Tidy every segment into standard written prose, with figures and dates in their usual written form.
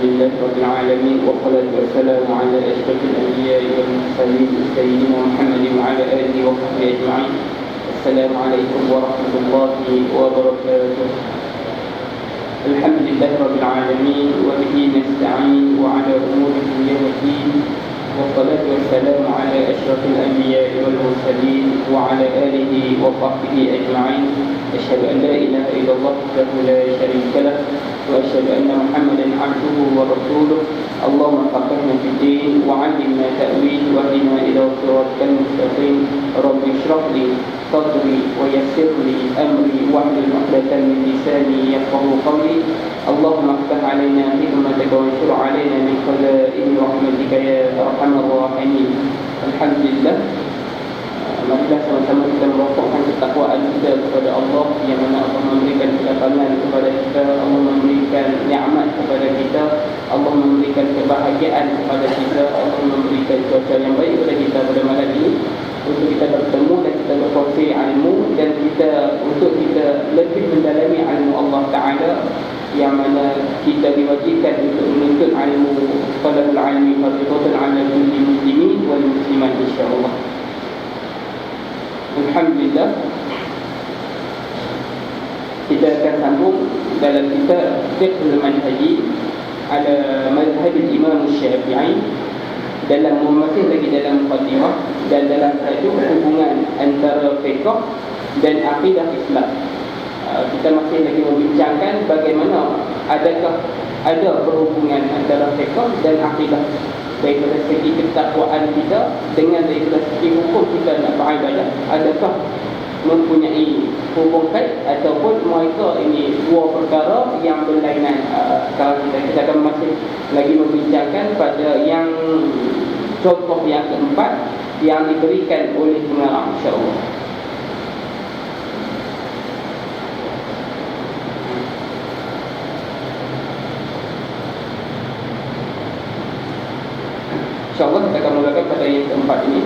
لله رب العالمين، والصلاة والسلام على أشرف الأنبياء والمرسلين سيدنا محمد وعلى آله وصحبه أجمعين. السلام عليكم ورحمة الله وبركاته. الحمد لله رب العالمين، وبه نستعين وعلى أمور الدنيا والدين، والصلاة والسلام على أشرف الأنبياء والمرسلين وعلى آله وصحبه أجمعين. أشهد أن لا إله إلا الله وحده لا شريك له، وأشهد أن محمدا عبده ورسوله. اللهم فقهنا في الدين وعلمنا تأويل واهدنا إلى صراطك المستقيم. رب اشرح لي صدري ويسر لي أمري واحلل عقدة من لساني يفقهوا قولي. اللهم افتح علينا حكمتك وانشر علينا من خزائن رحمتك يا أرحم الراحمين. Alhamdulillah, marilah sama-sama kita merokokkan ketakwaan kita kepada Allah, yang mana Allah memberikan kelapangan kepada kita, Allah memberikan nikmat kepada kita, Allah memberikan kebahagiaan kepada kita, Allah memberikan cuaca yang baik kepada kita pada malam ini untuk kita bertemu dan kita berkongsi ilmu, dan untuk kita lebih mendalami ilmu Allah Ta'ala, yang mana kita diwajibkan untuk menuntut ilmu talabul ilmi fardhatun 'ala kulli muslimin wal muslimat, insya-Allah. Alhamdulillah, kita akan sambung dalam kitab Fiqhul Manhaji ala mazhab Imam Syafi'i, masih lagi dalam muqaddimah dan dalam tajuk hubungan antara fiqh dan akidah Islam. Kita masih lagi membincangkan bagaimana adakah ada berhubungan antara fiqh dan akidah, baik dari segi ketakwaan kita dengan dari segi hukum kita nak beribadah, adakah mempunyai hubungan ataupun mereka ini dua perkara yang berlainan. Kalau kita akan masih lagi membincangkan pada yang contoh yang keempat yang diberikan oleh pengarang, insya-Allah. InsyaAllah kita akan mulakan pada yang keempat ini.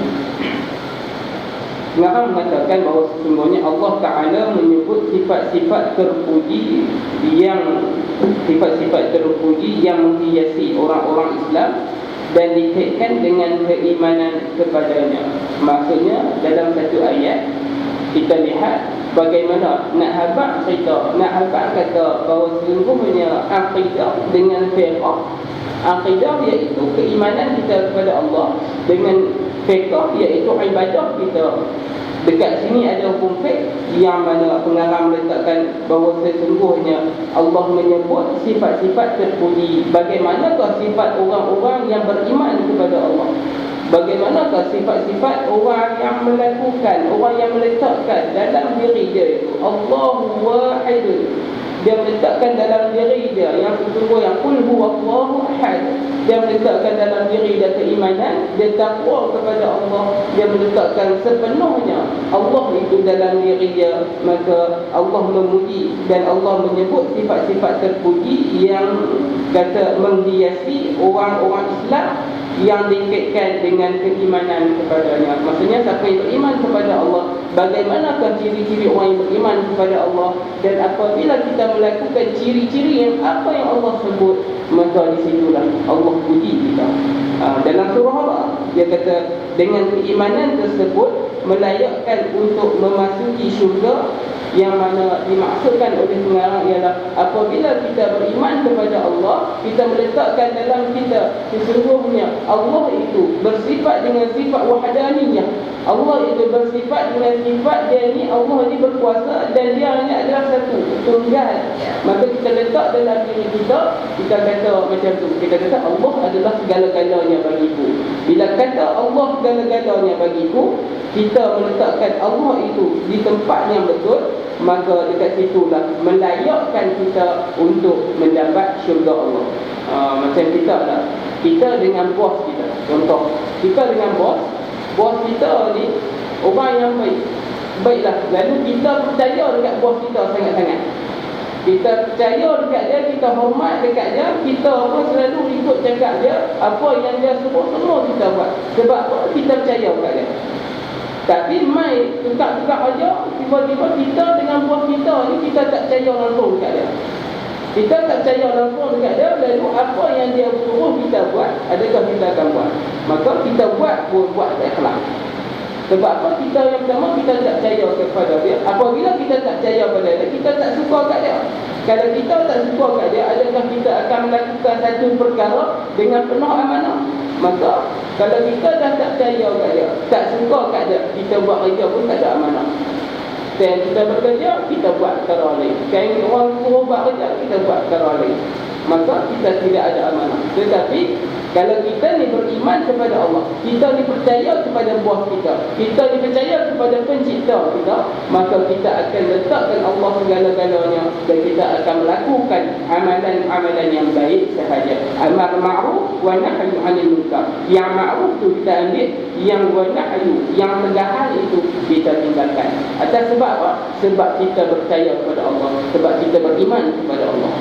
Pengarang mengatakan bahawa sesungguhnya Allah Ta'ala menyebut sifat-sifat terpuji yang menghiasi orang-orang Islam dan dikaitkan dengan keimanan kepadanya. Maksudnya dalam satu ayat kita lihat bagaimana nak habaq kata bahawa sesungguhnya akidah dengan fiqh. Akidah iaitu keimanan kita kepada Allah, dengan fiqh iaitu ibadah kita. Dekat sini ada hukum fiqh yang mana pengarang meletakkan bahawa sesungguhnya Allah menyebut sifat-sifat terpuji. Bagaimanakah sifat orang-orang yang beriman kepada Allah? Bagaimanakah sifat-sifat orang yang melakukan, orang yang meletakkan dalam diri dia itu Allahu Wahid. Dia meletakkan dalam diri dia yang sesungguhnya qul huwallahu ahad. Dia meletakkan dalam diri dia keimanan, dia takwa kepada Allah, dia meletakkan sepenuhnya Allah itu dalam diri dia, maka Allah memuji dan Allah menyebut sifat-sifat terpuji yang kata menghiasi orang-orang Islam yang dikaitkan dengan keimanan kepadanya. Maksudnya siapa yang beriman kepada Allah, bagaimanakah ciri-ciri orang yang beriman kepada Allah, dan apabila kita melakukan ciri-ciri yang apa yang Allah sebut, maka di situlah Allah puji kita. Dalam surah Allah dia kata dengan keimanan tersebut melayakkan untuk memasuki syurga, yang mana dimaksudkan oleh pengarang ialah apabila kita beriman kepada Allah, kita meletakkan dalam kita sesungguhnya Allah itu bersifat dengan sifat wahdaniyah. Allah itu bersifat dengan sifat dia ni, Allah ni berkuasa dan dia hanya adalah satu, tunggal. Maka kita letak dalam diri kita kata macam tu, kita kata Allah adalah segala-galanya bagiku. Bila kata Allah segala-galanya bagiku, kita meletakkan Allah itu di tempat yang betul, maka dekat situlah melayakkan kita untuk mendapat syurga Allah. Macam kita lah, kita dengan bos kita. Contoh, kita dengan bos kita ni orang yang baiklah. Lalu kita percaya dekat bos kita sangat-sangat. Kita percaya dekat dia, kita hormat dekat dia, kita selalu ikut cakap dia, apa yang dia suruh semua kita buat. Sebab apa? Kita percaya dekat dia. Tapi mai tukar-tukar aja, tiba-tiba kita dengan bos kita ni kita tak percaya langsung dekat dia. Kita tak percaya langsung dekat dia, lalu apa yang dia suruh kita buat, adakah kita akan buat? Maka kita buat tak ikhlas. Sebab apa? Kita yang pertama, kita tak percaya kepada dia. Apabila kita tak percaya pada dia, kita tak suka kat dia. Kalau kita tak suka kat dia, adakah kita akan melakukan satu perkara dengan penuh amanah? Maka kalau kita dah tak percaya kat dia, tak suka kat dia, kita buat kerja pun tak ada amanah. Dan kita bekerja, kita buat perkara lain. Kalau orang suruh buat kerja, kita buat perkara lain. Maka kita tidak ada amanah. Tetapi kalau kita ni beriman kepada Allah, kita ni percaya kepada bos kita, kita ni percaya kepada pencipta kita, maka kita akan letakkan Allah segala-galanya dan kita akan melakukan amalan-amalan yang baik sahaja. Amar ma'ruf wa nahyu 'anil munkar. Yang ma'ruf tu kita ambil, yang wa nahyu, yang tegahan itu kita tinggalkan. Atas sebab apa? Sebab kita percaya kepada Allah, sebab kita beriman kepada Allah.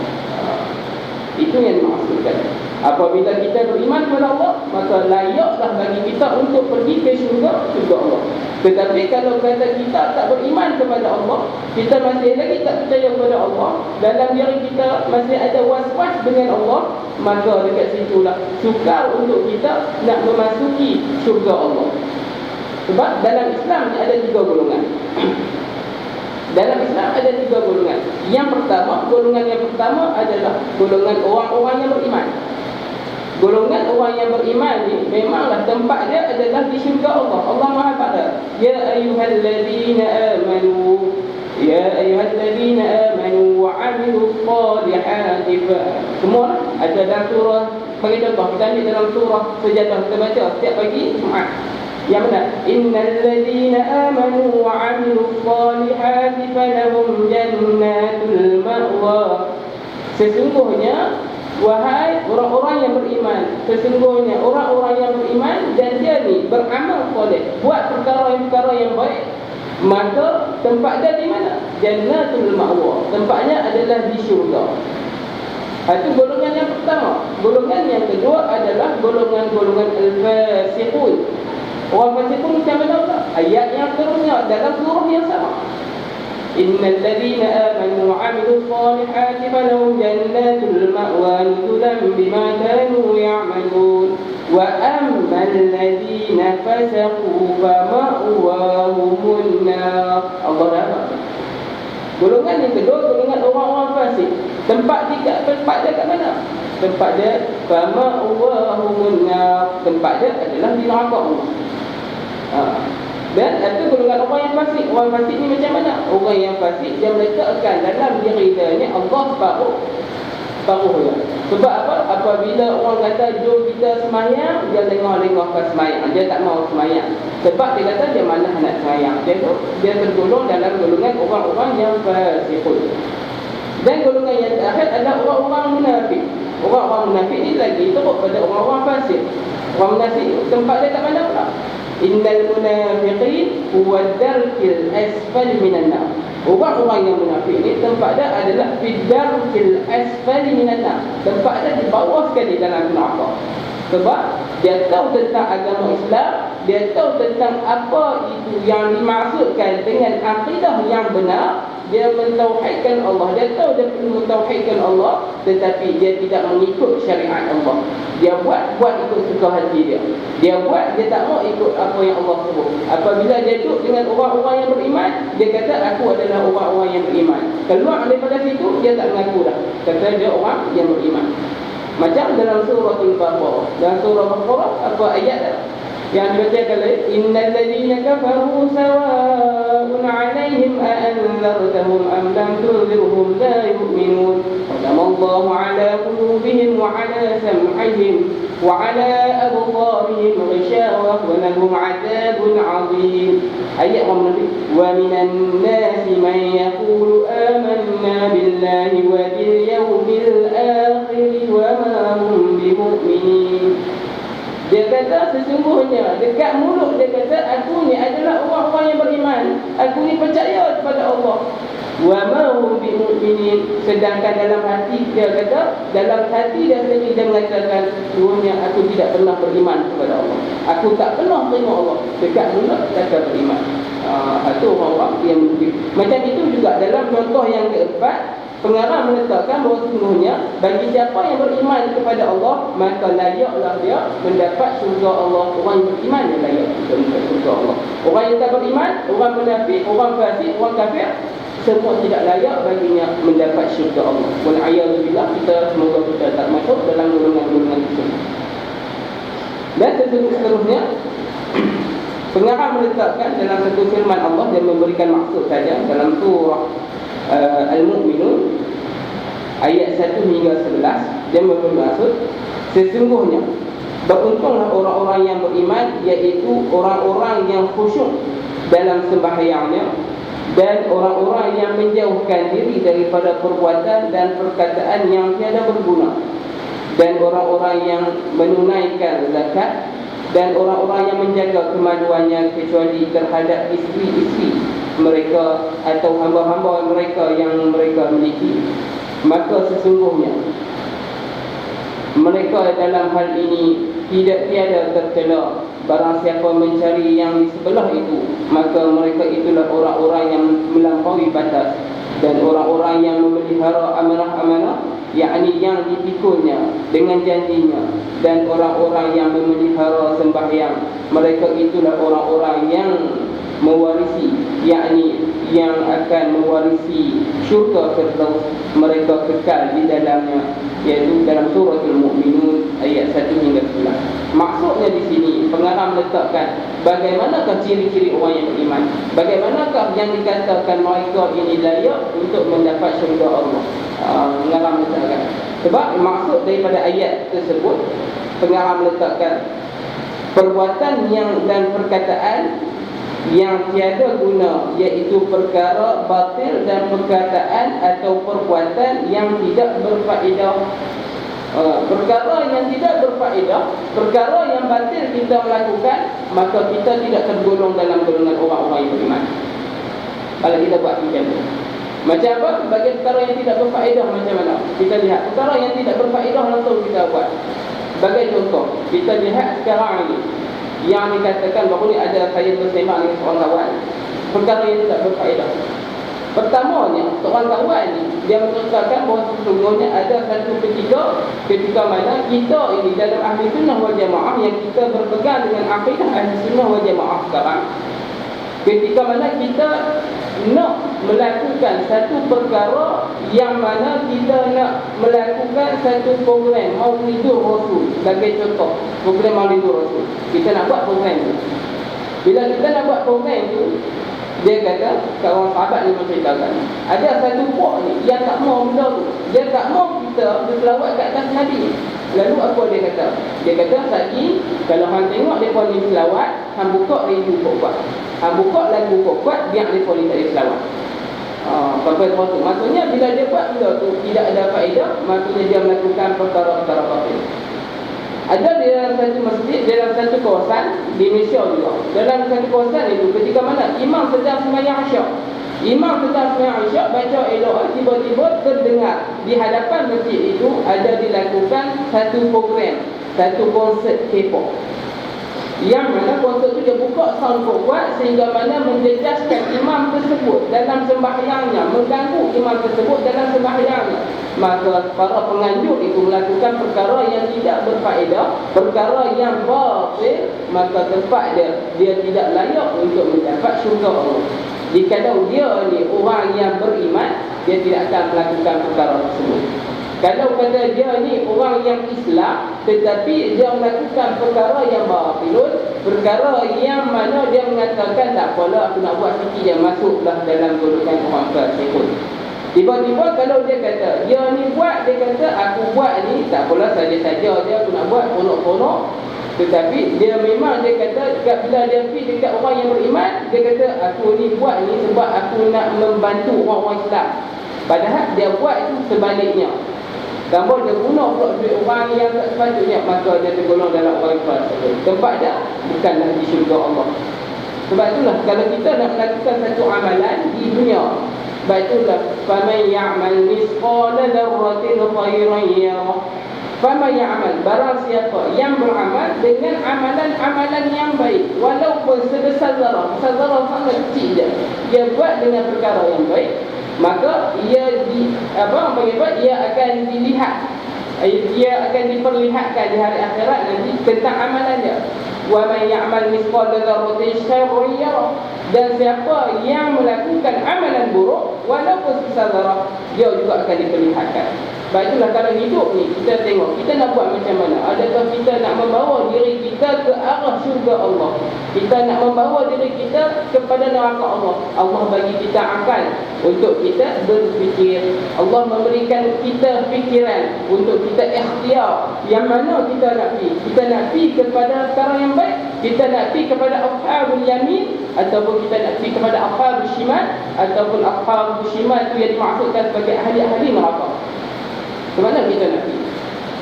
Itu yang dimaksudkan. Apabila kita beriman kepada Allah, maka layaklah bagi kita untuk pergi ke syurga Allah. Tetapi kalau kata kita tak beriman kepada Allah, kita masih lagi tak percaya kepada Allah, dalam diri kita masih ada was-was dengan Allah, maka dekat situlah sukar untuk kita nak memasuki syurga Allah. Sebab dalam Islam ada 3 golongan. Dalam Islam ada 3 golongan. Golongan yang pertama adalah golongan orang-orang yang beriman. Golongan orang yang beriman ni memanglah tempat dia adalah di syurga Allah. Allah Maha pada. Ya ayyuhallazina amanu, ya ayyuhallazina amanu wa 'amilus solihati. Semua ada dalam surah. Bagi contoh, kita ambil dalam surah Sejadah, kita baca setiap pagi Jumaat. Yang mana? Innal ladzina amanu wa 'amilus solihati falahum jannatul ma'wa. Sesungguhnya, wahai orang-orang yang beriman, sesungguhnya orang-orang yang beriman dan dia ni beramal soleh, buat perkara yang baik, maka tempat dia di mana? Jannatul ma'wa. Tempatnya adalah di syurga. Itu golongan yang pertama. Golongan yang kedua adalah golongan-golongan al-fasiqun. Orang fasiqun macam mana pula? Ayat yang terusnya dalam surah yang sama. Innal ladzina amanu wa 'amilus solihati falahum jannatul ma'wa nuzulan bima kanu ya'malun. Wa ammal ladzina fasaqu fama'wahumun nar. Allah dah. Golongan yang kedua, golongan orang-orang fasik. Tempat dia kat mana? Tempat dia fama'wahumun nar. Tempat dia adalah di neraka Allah. Dan ada golongan orang yang fasik. Orang fasik ni macam mana? Orang yang fasik dia meletakkan dalam diri dia ni Allah separuh dia. Sebab apa? Apabila orang kata jom kita semayang, dia lengah-lengah ke semayang, dia tak mau semayang. Sebab dia kata dia malas nak semayang. Dia tergolong dalam golongan orang-orang yang fasikun. Dan golongan yang terakhir adalah orang-orang munafik. Orang-orang munafik ni lagi teruk pada orang-orang fasik. Orang munafik tempat dia kat mana pula? Innal munafiqin huwa darkil asfal minan nar. Orang-orang yang munafik ni tempat dia adalah fi darkil asfal minan nar. Tempat dia di bawah sekali dalam neraka. Sebab dia tahu tentang agama Islam, dia tahu tentang apa itu yang dimaksudkan dengan akidah yang benar. Dia mentauhidkan Allah, dia tahu dia perlu mentauhidkan Allah, tetapi dia tidak mengikut syariat Allah. Dia buat ikut suka hati dia. Dia tak mau ikut apa yang Allah suruh. Apabila dia duduk dengan orang-orang yang beriman, dia kata aku adalah orang-orang yang beriman. Keluar daripada situ, dia tak mengaku dah. Kata dia orang yang beriman. Macam dalam surah Al-Baqarah. Dalam surah Al-Baqarah apa ayat dah? Yang dibacakan lagi, innal ladzina kafaru sawa'un 'alaihim a anzartahum am lam tunzirhum la yu'minun. Allahu 'ala qulubihim wa 'ala sam'ihim wa 'ala absarihim ghishawah wa lahum 'adzabun 'adzim. Ayat yang Nabi, wa minan nasi man yaqulu amanna billahi wa bil yawmil akhir wa ma hum bimu'minin. Dia kata sesungguhnya dekat mulut dia kata aku ni adalah orang-orang yang beriman, aku ni percaya kepada Allah. Wa ma hum bimu'minin. Sedangkan dalam hati dia kata, dalam hati dia sendiri dia mengatakan sesungguhnya aku tidak pernah beriman kepada Allah. Aku tak pernah terima Allah. Dekat mulut kata beriman. Itu orang-orang yang mungkin. Macam itu juga dalam contoh yang keempat, pengarang meletakkan bahawa sesungguhnya bagi siapa yang beriman kepada Allah, maka layaklah dia mendapat syurga Allah. Orang yang beriman yang layak untuk mendapat syurga Allah. Orang yang tak beriman, orang munafik, orang fasik, orang kafir, semua tidak layak baginya mendapat syurga Allah. Wal'ayyadzubillah, kita semoga kita tak masuk dalam golongan-golongan tersebut. Dan seterusnya, pengarang meletakkan dalam satu firman Allah yang memberikan maksud saja dalam surah Al-Mu'minun ayat 1 hingga 11, dia memberi maksud, sesungguhnya beruntunglah orang-orang yang beriman, iaitu orang-orang yang khusyuk dalam sembahyangnya, dan orang-orang yang menjauhkan diri daripada perbuatan dan perkataan yang tiada berguna, dan orang-orang yang menunaikan zakat, dan orang-orang yang menjaga kemaluannya kecuali terhadap isteri-isteri mereka atau hamba-hamba mereka yang mereka miliki. Maka sesungguhnya mereka dalam hal ini tiada tercela. Barang siapa mencari yang di sebelah itu, maka mereka itulah orang-orang yang melampaui batas, dan orang-orang yang memelihara amanah-amanah, yakni yang dipikulnya dengan janjinya, dan orang-orang yang memelihara sembahyang, mereka itulah orang-orang yang mewarisi, yakni yang akan mewarisi syurga Firdaus, mereka kekal di dalamnya, iaitu dalam surah Al-Mu'minun ayat 1 hingga 11. Maksudnya di sini pengarang meletakkan bagaimanakah ciri-ciri orang yang beriman, bagaimanakah yang dikatakan mereka ini layak untuk mendapat syurga Allah. Pengarang meletakkan, sebab maksud daripada ayat tersebut, pengarang meletakkan perbuatan yang dan perkataan yang tiada guna, iaitu perkara batil dan perkataan atau perbuatan yang tidak berfaedah. Perkara yang tidak berfaedah, perkara yang batil kita melakukan, maka kita tidak tergolong dalam golongan orang-orang yang beriman kalau kita buat macam itu. Macam apa? Bagi perkara yang tidak berfaedah macam mana? Kita lihat perkara yang tidak berfaedah langsung kita buat. Sebagai contoh, kita lihat sekarang ini yang dikatakan bahawa ni ada saya bersembang dengan seorang kawan, perkara yang tidak berfaedah. Pertamanya, seorang kawan ni dia menceritakan bahawa sesungguhnya ada satu ketika mana kita ini dalam ahli sunnah wal jamaah, yang kita berpegang dengan akidah ahli sunnah wal jamaah sekarang, ketika mana kita nak melakukan satu perkara yang mana kita nak melakukan satu program Maulidur Rasul. Sebagai contoh, program Maulidur Rasul, kita nak buat program tu. Bila kita nak buat program tu, dia kata, kawan sahabat ni menceritakan, ada satu puak ni yang tak mau benda tu. Dia tak mau kita berselawat kat atas Nabi. Lalu apa dia kata? Dia kata, Saki, kalau hang tengok mereka ni selawat, hang buka lagu kuat-kuat, hang buka lagu kuat-kuat, biar mereka ni tak ada selawat. Sampai termasuk, maksudnya bila dia buat benda tu tidak ada faedah, maksudnya dia melakukan perkara-perkara batil. Ada di dalam satu masjid, dalam satu kawasan di Malaysia juga. Dalam satu kawasan itu, ketika mana imam sedang sembahyang Isyak, imam sedang sembahyang Isyak, baca elok, tiba-tiba terdengar di hadapan masjid itu ada dilakukan satu program, satu konsert K-pop, yang mana konsert itu dia buka sound kuat sehingga mana menjejaskan imam tersebut dalam sembahyangnya, mengganggu imam tersebut dalam sembahyangnya. Maka para penganjur itu melakukan perkara yang tidak berfaedah, perkara yang batil, maka tempat dia tidak layak untuk mendapat syurga Allah. Jikalau dia ni orang yang beriman, dia tidak akan melakukan perkara tersebut. Kalau kata dia ni orang yang Islam, tetapi dia melakukan perkara yang batil, perkara yang mana dia mengatakan tak apalah, aku nak buat sikit je, masuklah dalam golongan orang fasik. Tiba-tiba kalau dia kata, dia ni buat, dia kata aku buat ni tak apalah, saja-saja je aku nak buat, ponok-ponok. Tetapi dia memang, dia kata bila dia pergi dekat orang yang beriman, dia kata aku ni buat ni sebab aku nak membantu orang-orang Islam. Padahal dia buat itu sebaliknya. Gambar dia guna pula duit orang yang tak sepatutnya, maka dia tergolong dalam orang fasik. Tempat dia bukanlah di syurga Allah. Sebab itulah kalau kita nak melakukan satu amalan di dunia, sebab itulah faman ya'mal misqala dzarratin khairan yarah. Faman ya'mal, barang siapa yang beramal dengan amalan-amalan yang baik, walaupun sebesar zarah, besar zarah sangat kecil dia buat dengan perkara yang baik, maka ia ia akan dilihat, ia akan diperlihatkan di hari akhirat nanti tentang amalannya. Wa man ya'mal mithqala dzarratin syarran yarah, dan siapa yang melakukan amalan buruk walaupun sebesar zarah, dia juga akan diperlihatkan. Baiklah, kalau hidup ni kita tengok kita nak buat macam mana. Adakah kita nak membawa diri kita ke arah syurga Allah? Kita nak membawa diri kita kepada neraka Allah? Allah bagi kita akal untuk kita berfikir. Allah memberikan kita fikiran untuk kita ikhtiar yang mana kita nak pergi. Kita nak pergi kepada perkara yang baik, kita nak pergi kepada ashabul yamin, ataupun kita nak pergi kepada ashabul shimal, ataupun ashabul shimal itu yang dimaksudkan sebagai ahli-ahli neraka. Kemana kita nak pergi?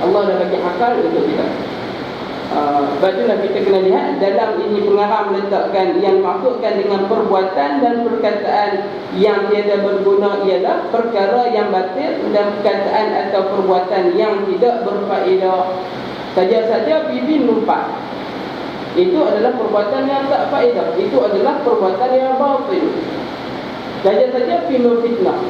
Allah dah bagi akal untuk kita. Bajulah kita kena lihat dalam ini pengarang meletakkan yang dimaksudkan dengan perbuatan dan perkataan yang tiada berguna ialah perkara yang batil dan perkataan atau perbuatan yang tidak berfaedah. Saja-saja pipi numpak, itu adalah perbuatan yang tak faedah, itu adalah perbuatan yang batil. Saja-saja pipi memfitnah,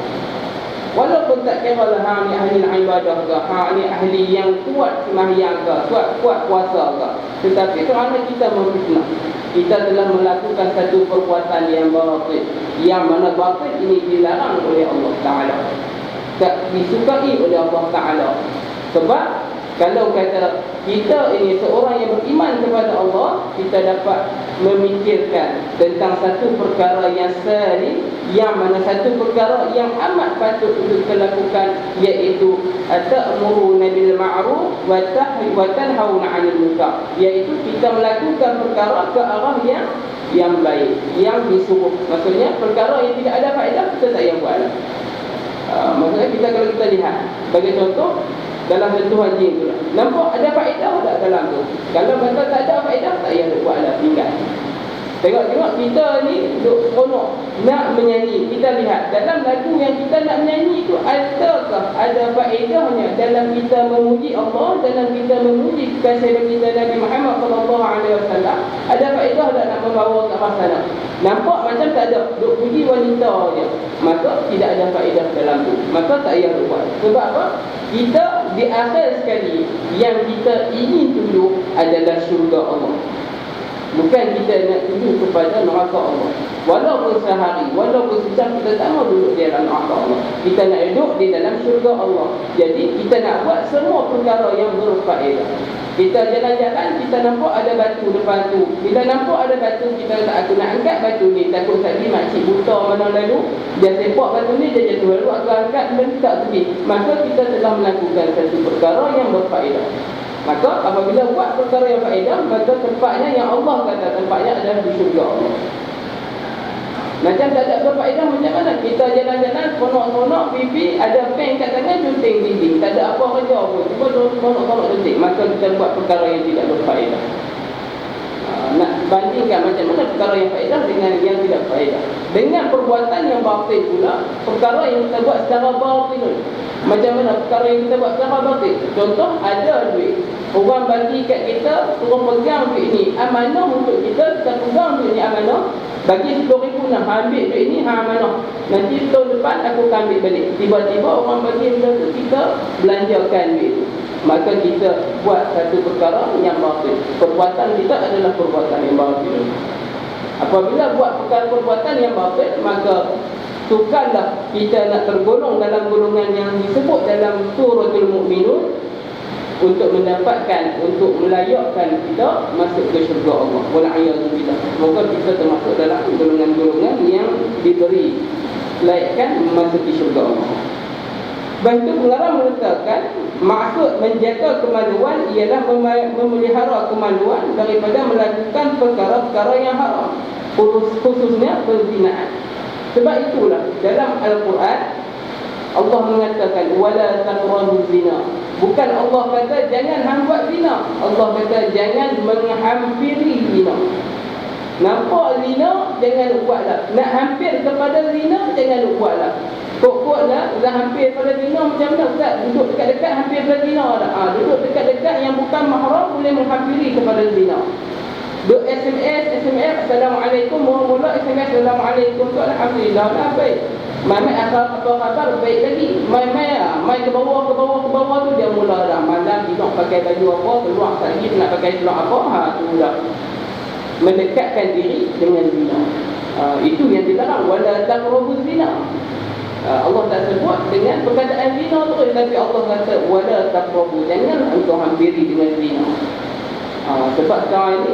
walaupun tak kira lah ni ahli ibadah ke, ni ahli yang kuat sembahyang ke, kuat puasa ke, tetapi kerana kita memfitnah, kita telah melakukan satu perbuatan yang batil, yang mana batil ini dilarang oleh Allah Ta'ala, tak disukai oleh Allah Ta'ala. Sebab kalau kata kita ini seorang yang beriman kepada Allah, kita dapat memikirkan tentang satu perkara yang sahih, yang mana satu perkara yang amat patut untuk kita lakukan, iaitu ta'muruna bil ma'ruf wa tanhauna 'anil munkar, iaitu kita melakukan perkara ke arah yang baik, yang disuruh. Maksudnya perkara yang tidak ada faedah kita tak payah buat. Maksudnya kita, kalau kita lihat bagi contoh dalam sentuhan jin tu, nampak ada faedah tak dalam tu? Kalau kata tak ada faedah, tak payah buat lah, tinggal. Tengok kita ni duk seronok nak menyanyi. Kita lihat dalam lagu yang kita nak menyanyi tu, adakah ada faedahnya dalam kita memuji Allah, dalam kita memuji kekasih kita Nabi Muhammad SAW? Ada faedah tak nak membawa ke arah sana? Nampak macam tak ada, duk puji wanita je, maka tidak ada faedah dalam tu, maka tak payah buat. Sebab apa? Kita di akhir sekali yang kita ingin tuju adalah syurga Allah, bukan kita nak tuju kepada neraka Allah. Walaupun sehari, walaupun sejam, kita tak mau duduk di dalam neraka Allah, kita nak duduk di dalam syurga Allah. Jadi kita nak buat semua perkara yang berfaedah. Kita jalan-jalan, kita nampak ada batu depan tu, bila nampak ada batu, kita kata aku nak angkat batu ni, takut tadi makcik buta mana lalu dia sepak batu ni, dia jatuh, lalu aku angkat dan tak pergi. Maka kita telah melakukan satu perkara yang berfaedah. Maka apabila buat perkara yang faedah, maka tempatnya yang Allah kata tempatnya adalah di syurga Allah. Macam tak ada berfaedah, macam mana? Kita jalan-jalan, konok-konok, pipi, ada pen kat tangan, junting dinding, tak ada apa kerja pun, cuma konok-konok junting. Maka kita buat perkara yang tidak berfaedah. Nak bandingkan macam mana perkara yang faedah dengan yang tidak faedah. Dengan perbuatan yang batil pula, perkara yang kita buat secara batil. Macam mana perkara yang kita buat secara batil? Contoh, ada duit, orang bagi kat kita, suruh pegang duit ni, amanah untuk kita, kita pegang duit ni amanah, bagi 10,000 nak ambil duit ni, amanah, nanti tahun depan aku akan ambil balik. Tiba-tiba orang bagi benda tu, kita belanjakan duit tu, maka kita buat satu perkara yang batil. Perbuatan kita adalah perbuatan yang batil. Apabila buat perbuatan yang batil, maka sukarlah kita nak tergolong dalam golongan yang disebut dalam suratul Mu'minun, untuk mendapatkan, untuk melayakkan kita masuk ke syurga Allah. Wal'iyadzubillah. Semoga kita termasuk dalam golongan-golongan yang diberi layakkan masuk ke syurga Allah. Bahawa itu pengarang meletakkan maksud menjaga kemaluan ialah memelihara kemaluan daripada melakukan perkara-perkara yang haram, khususnya perzinaan. Sebab itulah dalam Al-Quran Allah mengatakan wala taqrabu zina. Bukan Allah kata jangan hang buat zina, Allah kata jangan menghampiri zina. Nampak zina, jangan buatlah. Nak hampir kepada zina, jangan buatlah. Pokoklah dah hampir pada zina macam mana Ustaz? Duduk dekat-dekat hampir pada zina dah. Duduk dekat-dekat yang bukan mahram boleh menghampiri kepada zina. Duk SMS, Assalamualaikum, mula-mula SMS Assalamualaikum tu alhamdulillah lah baik. Main asal apa khabar baik lagi. Main ke bawah tu dia mula dah malam tidur pakai baju apa, keluar lagi nak pakai seluar apa, tu dah mendekatkan diri dengan zina. Itu yang dilarang, wala taqrabuz zina. Allah tak sebut dengan perkataan zina tu, tapi Allah kata wala taqrabu, jangan engkau hampiri dengan zina. Sebab sekarang ini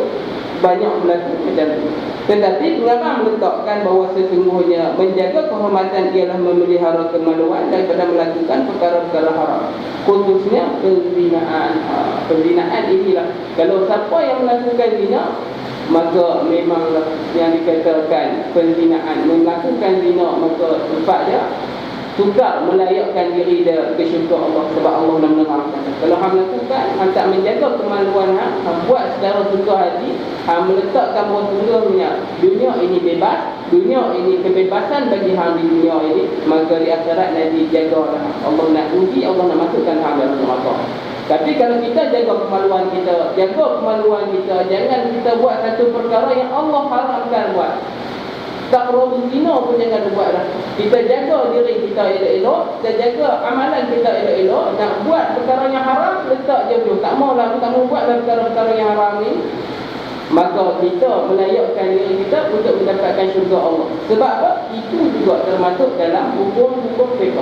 banyak berlaku macam tu. Tetapi pengarang meletakkan bahawa sesungguhnya menjaga kehormatan ialah memelihara kemaluan daripada melakukan perkara-perkara haram, khususnya perzinaan. Perzinaan inilah, kalau siapa yang melakukan zina, maka memanglah yang dikatakan perzinaan, melakukan zina, maka sifatnya sukar melayakkan diri dia ke syurga Allah. Sebab Allah nak menerangkan, kalau hang melakukan, hang tak menjaga kemaluan hang, buat secara suka hati, hang meletakkan bahawa sungguhnya dunia ini bebas, dunia ini kebebasan bagi hang di dunia ini, maka di akhirat nanti jagalah. Allah nak uji, Allah nak masukkan hang dalam neraka. Tapi kalau kita jaga kemaluan kita, jangan kita buat satu perkara yang Allah haramkan buat. Taqrabuz zina pun jangan buat dah. Kita jaga diri kita elok-elok, kita jaga amalan kita elok-elok. Nak buat perkara yang haram, letak jauh-jauh. Tak maulah, aku tak mau buat perkara-perkara yang haram ni. Maka kita melayakkan diri kita untuk mendapatkan syurga Allah. Sebab apa? Itu juga termasuk dalam hukum-hukum fiqh.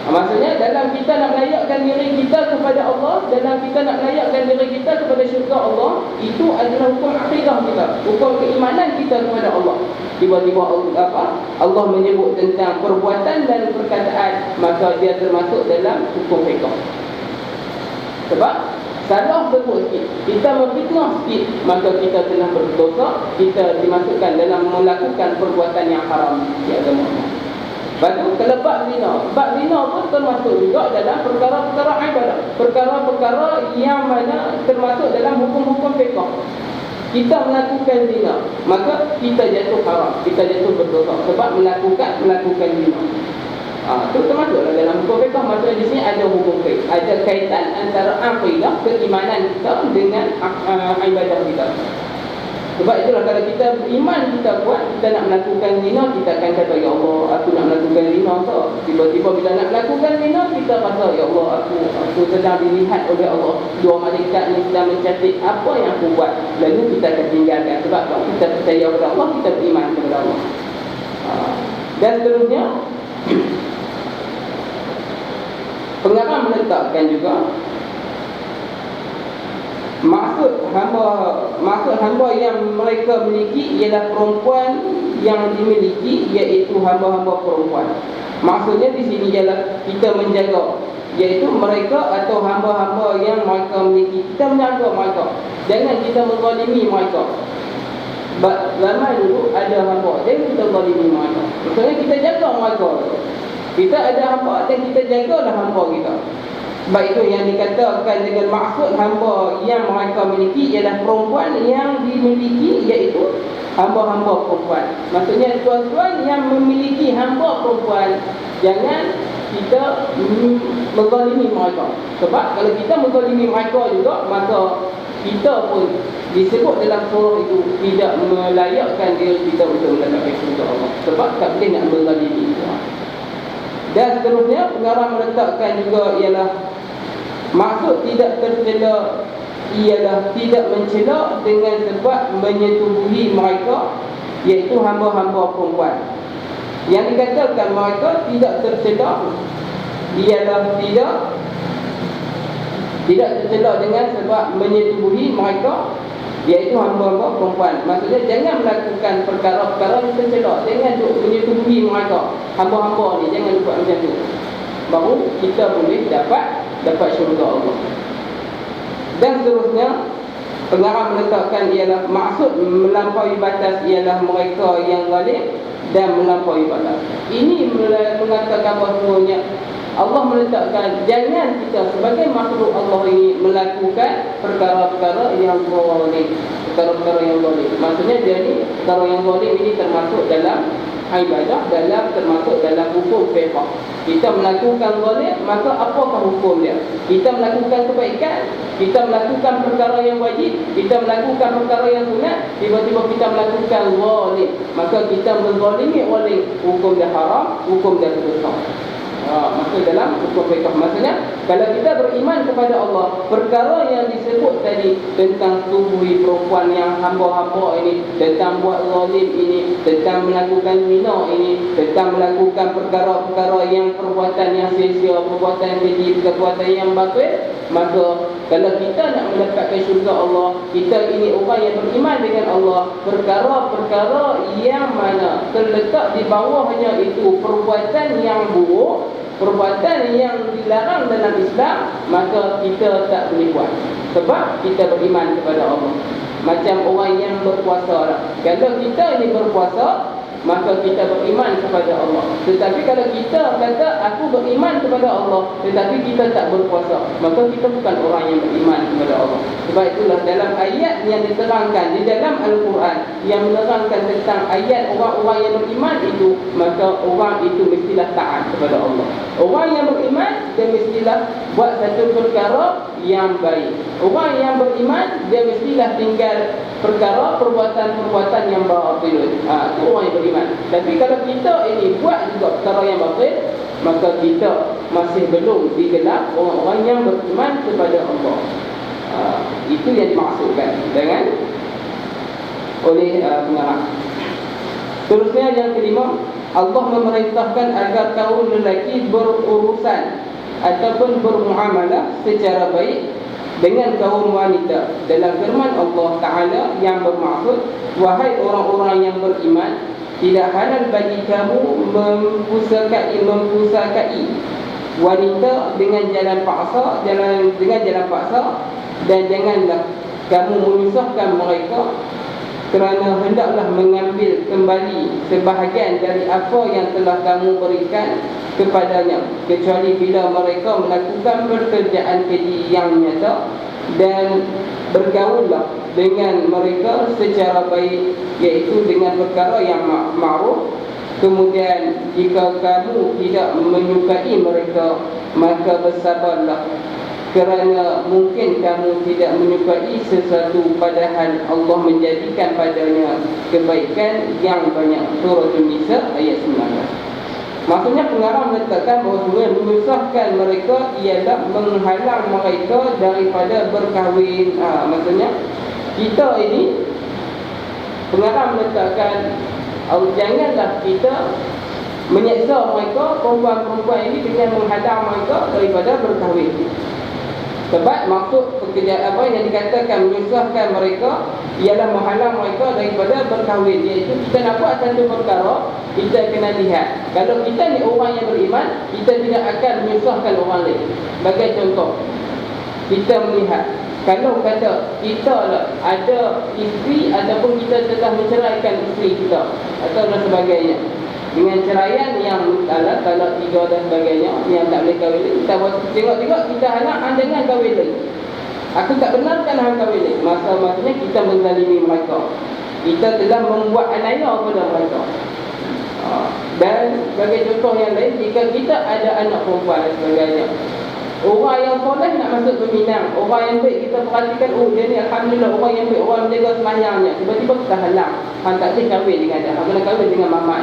Maksudnya dalam kita nak melayakkan diri kita kepada Allah, dalam kita nak melayakkan diri kita kepada syurga Allah, itu adalah hukum akidah kita, hukum keimanan kita kepada Allah. Tiba-tiba Allah menyebut tentang perbuatan dan perkataan, maka dia termasuk dalam hukum fiqh. Sebab salah sebut sikit, kita memfitnah sikit, maka kita telah berdosa, kita dimasukkan dalam melakukan perbuatan yang haram di agama Allah. Baru kalau bab zina pun termasuk juga dalam perkara-perkara ibadah, perkara-perkara yang mana termasuk dalam hukum-hukum fiqh. Kita melakukan zina, maka kita jatuh haram, kita jatuh berdosa sebab melakukan zina. Itu termasuklah dalam hukum fiqh. Maksudnya di sini ada hukum fiqh, ada kaitan antara akidah, keimanan kita dengan ibadah kita. Sebab itulah kalau kita beriman, kita buat, kita nak melakukan zina, kita akan kata, ya Allah, aku nak melakukan zina. So, tiba-tiba bila nak melakukan zina, kita rasa, ya Allah, aku sedang dilihat oleh Allah. Dua malaikat ni sedang mencatat apa yang aku buat. Lalu kita akan tinggalkan. Sebab apa? Kita percaya kepada Allah, kita beriman kepada Allah. Dan seterusnya, pengarang meletakkan juga maksud hamba yang mereka miliki ialah perempuan yang dimiliki, iaitu hamba-hamba perempuan. Maksudnya di sini ialah kita menjaga, iaitu mereka atau hamba-hamba yang mereka miliki, kita menjaga mereka, jangan kita menzalimi mereka. Zaman dulu ada hamba, jangan kita zalimi mereka. Maksudnya kita jaga mereka. Kita ada hamba dan kita jagalah hamba kita. Sebab itu yang dikatakan dengan maksud hamba yang mereka miliki ialah perempuan yang dimiliki, iaitu hamba-hamba perempuan. Maksudnya tuan-tuan yang memiliki hamba perempuan, jangan kita menzalimi mereka. Sebab kalau kita menzalimi mereka juga, maka kita pun disebut dalam surah itu tidak melayakkan diri kita untuk mendapatkan syurga Allah. Sebab tak boleh nak menzalimi. Dan seterusnya pengarang meletakkan juga ialah maksud tidak tercela ialah tidak mencela dengan sebab menyetubuhi mereka, iaitu hamba-hamba perempuan. Yang dikatakan mereka tidak tercela ialah tidak tercela dengan sebab menyetubuhi mereka, iaitu hamba-hamba perempuan. Maksudnya jangan melakukan perkara-perkara yang tercela, jangan menyetubuhi mereka, hamba-hamba ni, jangan buat macam tu. Baru kita boleh dapat syurga Allah. Dan seterusnya pengarang meletakkan ialah maksud melampaui batas ialah mereka yang zalim dan melampaui batas. Ini mengatakan bahawanya Allah meletakkan jangan kita sebagai makhluk Allah ini melakukan perkara-perkara yang zalim. Perkara-perkara yang zalim, maksudnya dia ni perkara yang zalim ini termasuk dalam ibadah termasuk dalam hukum fiqh. Kita melakukan zalim, maka apakah hukum dia? Kita melakukan kebaikan, kita melakukan perkara yang wajib, kita melakukan perkara yang sunat, tiba-tiba kita melakukan zalim, maka kita menzalimi orang, hukum dia haram, hukum dia dosa. Maka dalam hukum fiqh, maksudnya kalau kita beriman kepada Allah, perkara yang disebut tadi tentang tubuhi perempuan yang hamba-hamba ini, tentang buat zalim ini, tentang melakukan zina ini, tentang melakukan perkara-perkara yang perbuatan yang sia-sia, perbuatan yang keji, perbuatan yang batil, maka kalau kita nak mendapatkan syurga Allah, kita ini orang yang beriman dengan Allah, perkara-perkara yang mana terletak di bawahnya itu perbuatan yang buruk, perbuatan yang dilarang dalam Islam, maka kita tak boleh buat, sebab kita beriman kepada Allah. Macam orang yang berpuasa lah. Kalau kita ini berpuasa, maka kita beriman kepada Allah. Tetapi kalau kita kata aku beriman kepada Allah, tetapi kita tak berpuasa, maka kita bukan orang yang beriman kepada Allah. Sebab itulah dalam ayat yang diterangkan di dalam Al-Quran yang menerangkan tentang ayat orang-orang yang beriman itu, maka orang itu mestilah taat kepada Allah. Orang yang beriman, dia mestilah buat satu perkara yang baik. Orang yang beriman, dia mestilah tinggal perbuatan-perbuatan yang batil. Itu orang yang beriman. Tapi kalau kita ini buat juga perkara yang batil, maka kita masih belum digelar orang-orang yang beriman kepada Allah. Itu yang dimaksudkan dengan oleh pengarang. Terusnya yang kelima, Allah memerintahkan agar kaum lelaki berurusan ataupun bermuamalah secara baik dengan kaum wanita dalam firman Allah Ta'ala yang bermaksud, wahai orang-orang yang beriman, tidak halal bagi kamu mempusakai wanita dengan jalan paksa, dan janganlah kamu menyusahkan mereka, kerana hendaklah mengambil kembali sebahagian dari apa yang telah kamu berikan kepadanya, kecuali bila mereka melakukan pekerjaan keji yang nyata, dan bergaullah dengan mereka secara baik, iaitu dengan perkara yang ma'ruf. Kemudian jika kamu tidak menyukai mereka, maka bersabarlah, kerana mungkin kamu tidak menyukai sesuatu padahal Allah menjadikan padanya kebaikan yang banyak. Surah An-Nisa ayat 19. Maksudnya pengarang meletakkan bahawa menyusahkan mereka ialah menghalang mereka daripada berkahwin. Maksudnya kita ini, pengarang meletakkan janganlah kita menyeksa mereka, perempuan-perempuan ini, dengan menghalang mereka daripada berkahwin. Sebab maksud pekerjaan apa yang dikatakan menyusahkan mereka ialah menghalang mereka daripada berkahwin, iaitu kita nak buat satu perkara, kita kena lihat. Kalau kita ni orang yang beriman, kita tidak akan menyusahkan orang lain. Sebagai contoh, kita melihat, kalau kata kita ada isteri ataupun kita telah menceraikan isteri kita atau dan sebagainya, dengan ceraian yang talak 3 dan sebagainya, yang tak boleh kahwin lagi, kita tengok-tengok kita halang dengan kahwin lagi. Aku tak benarkan hang kahwin lagi. Maksudnya kita menzalimi mereka, kita telah membuat aniaya kepada mereka. Dan sebagai contoh yang lain, jika kita ada anak perempuan dan sebagainya, orang yang soleh nak masuk peminang, orang yang baik kita perhatikan, dia ni alhamdulillah orang yang baik, orang menjaga sembahyangnya, tiba-tiba kita halang, hang tak boleh kahwin dengan dia, hang kena kahwin dengan mamak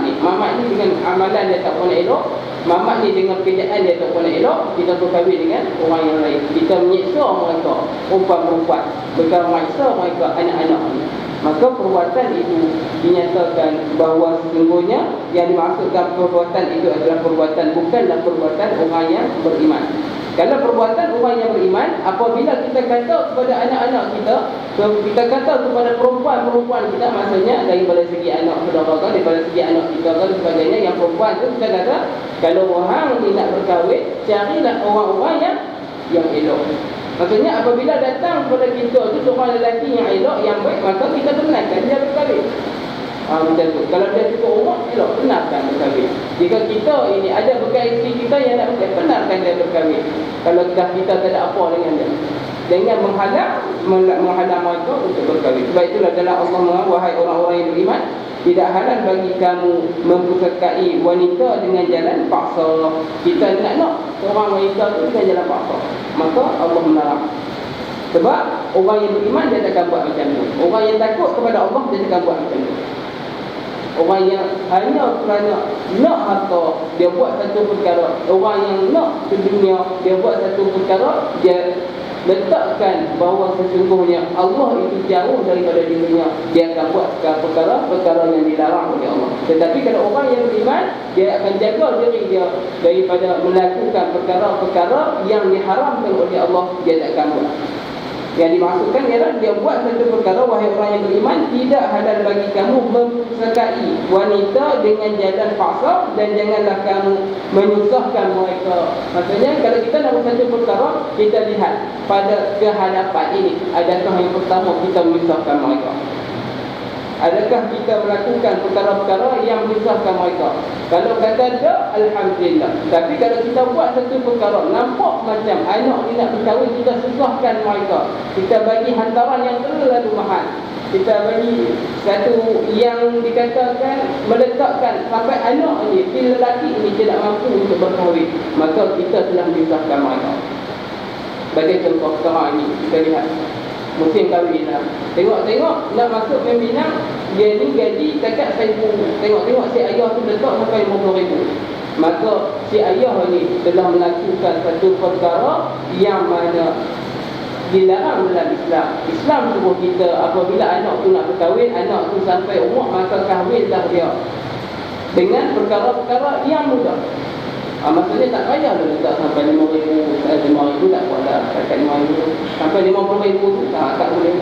ni dengan amalan dia tak pernah elok, mamak ni dengan pekerjaan dia tak pernah elok, kita berkahwin dengan orang yang lain. Kita menyiksa mereka, perempuan-perempuan, bukan menyiksa mereka, anak-anak ni. Maka perbuatan itu dinyatakan bahawa sesungguhnya yang dimaksudkan perbuatan itu adalah perbuatan, bukanlah perbuatan orang yang beriman. Kalau perbuatan orang yang beriman, apabila kita kata kepada anak-anak kita, kita kata kepada perempuan-perempuan kita, maksudnya daripada segi anak saudara, daripada segi anak kita dan sebagainya, yang perempuan itu kita kata, kalau orang ni nak berkahwin, carilah orang-orang yang elok. Maksudnya apabila datang kepada kita tu seorang lelaki yang elok, yang baik, maka kita benarkan dia berkahwin. Macam tu. Kalau dia cukup umur, elok, benarkan berkahwin. Jika kita ini ada bekas isteri kita yang nak berkahwin, benarkan dia berkahwin. Kalau dah kita tak ada apa dengan dia, dengan menghalang mereka untuk berkahwin. Sebab itulah dalam Allah mengatakan, wahai orang-orang yang beriman, Tidak halal bagi kamu mempusakai wanita dengan jalan paksa. Kita nak orang wanita tu dengan jalan paksa, maka Allah melarang. Sebab orang yang beriman dia takkan buat macam tu. Orang yang takut kepada Allah dia takkan buat macam tu. Orang yang hanya kerana nak harta dia buat satu perkara. Orang yang nak ke dunia dia buat satu perkara, dia letakkan bahawa sesungguhnya Allah itu jauh daripada dirinya, dia akan buat perkara-perkara yang dilarang oleh Allah. Tetapi kalau orang yang beriman, dia akan jaga diri dia daripada melakukan perkara-perkara yang diharamkan oleh Allah, dia tak akan buat. Yang dimaksudkan ialah dia buat satu perkara, wahai orang yang beriman, tidak halal bagi kamu mempusakai wanita dengan jalan paksa, dan janganlah kamu menyusahkan mereka. Maksudnya kalau kita nak buat satu perkara, kita lihat pada kehadapan ini, adakah yang pertama kita menyusahkan mereka? Adakah kita melakukan perkara-perkara yang menyusahkan mereka? Kalau kata tak, Alhamdulillah. Tapi kalau kita buat satu perkara, nampak macam anak ni nak berkahwin, kita susahkan mereka, kita bagi hantaran yang terlalu mahal, kita bagi satu yang dikatakan meletakkan sampai anak ni, si lelaki ni tidak mampu untuk berkahwin, maka kita telah menyusahkan mereka. Bagi contoh sekarang ni, kita lihat musim kahwin lah. Tengok nak masuk membina, dia ni gaji dekat 1,000. Tengok si ayah tu letak sampai 50,000. Maka si ayah ni telah melakukan satu perkara yang mana dilarang dalam Islam. Islam suruh kita apabila anak tu nak berkahwin, anak tu sampai umur, maka kahwinlah dia dengan perkara-perkara yang mudah. Maksudnya tak payah dah letak sampai 5,000, 5,000 tak apalah, dekat 5,000 sampai 50,000 tu tak boleh.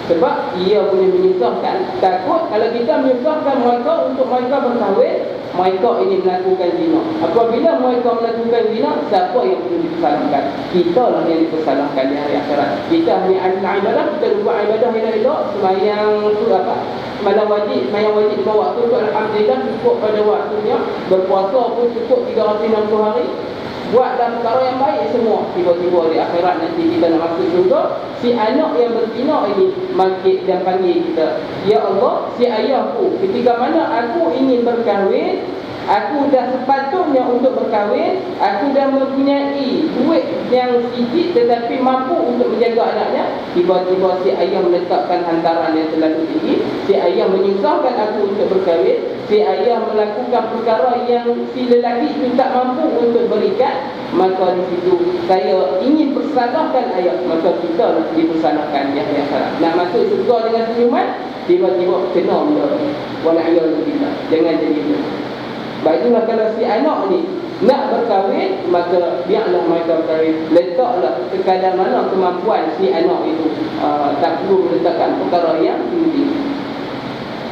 Sebab ia boleh menyusahkan. Takut kalau kita menyusahkan mereka untuk mereka berkahwin, mereka ini melakukan zina. Apabila mereka melakukan zina, siapa yang perlu dipersalahkan? Kita lah yang dipersalahkan di hari akhirat. Kita hanya ahli ibadah, kita buat ibadah yang elok, sembahyang tu apa? Malam wajib 5 waktu tu Alhamdulillah cukup pada waktunya. Berpuasa pun cukup 360 hari. Buatlah perkara yang baik semua. Tiba-tiba di akhirat nanti kita nak masuk syurga, si anak yang berzina ini mangkit dan panggil kita, ya Allah, si ayahku ketika mana aku ingin berkahwin, aku dah sepatutnya untuk berkahwin, aku dah mempunyai duit yang sedikit tetapi mampu untuk menjaga anaknya. Tiba-tiba si ayah meletakkan hantaran yang terlalu tinggi, si ayah menyusahkan aku untuk berkahwin, si ayah melakukan perkara yang si lelaki itu tak mampu untuk berikan. Maka di situ saya ingin persalahkan ayah, maka kita nak dipersalahkan di akhirat. Nak masuk syurga dengan senyuman, tiba-tiba kena benda. Wala'iyahulillah. Jangan jadi itu. Baiklah kalau si anak ni nak berkahwin, maka biarlah mereka berkahwin. Letaklah sekadar mana kemampuan si anak itu. Tak perlu meletakkan perkara yang tinggi.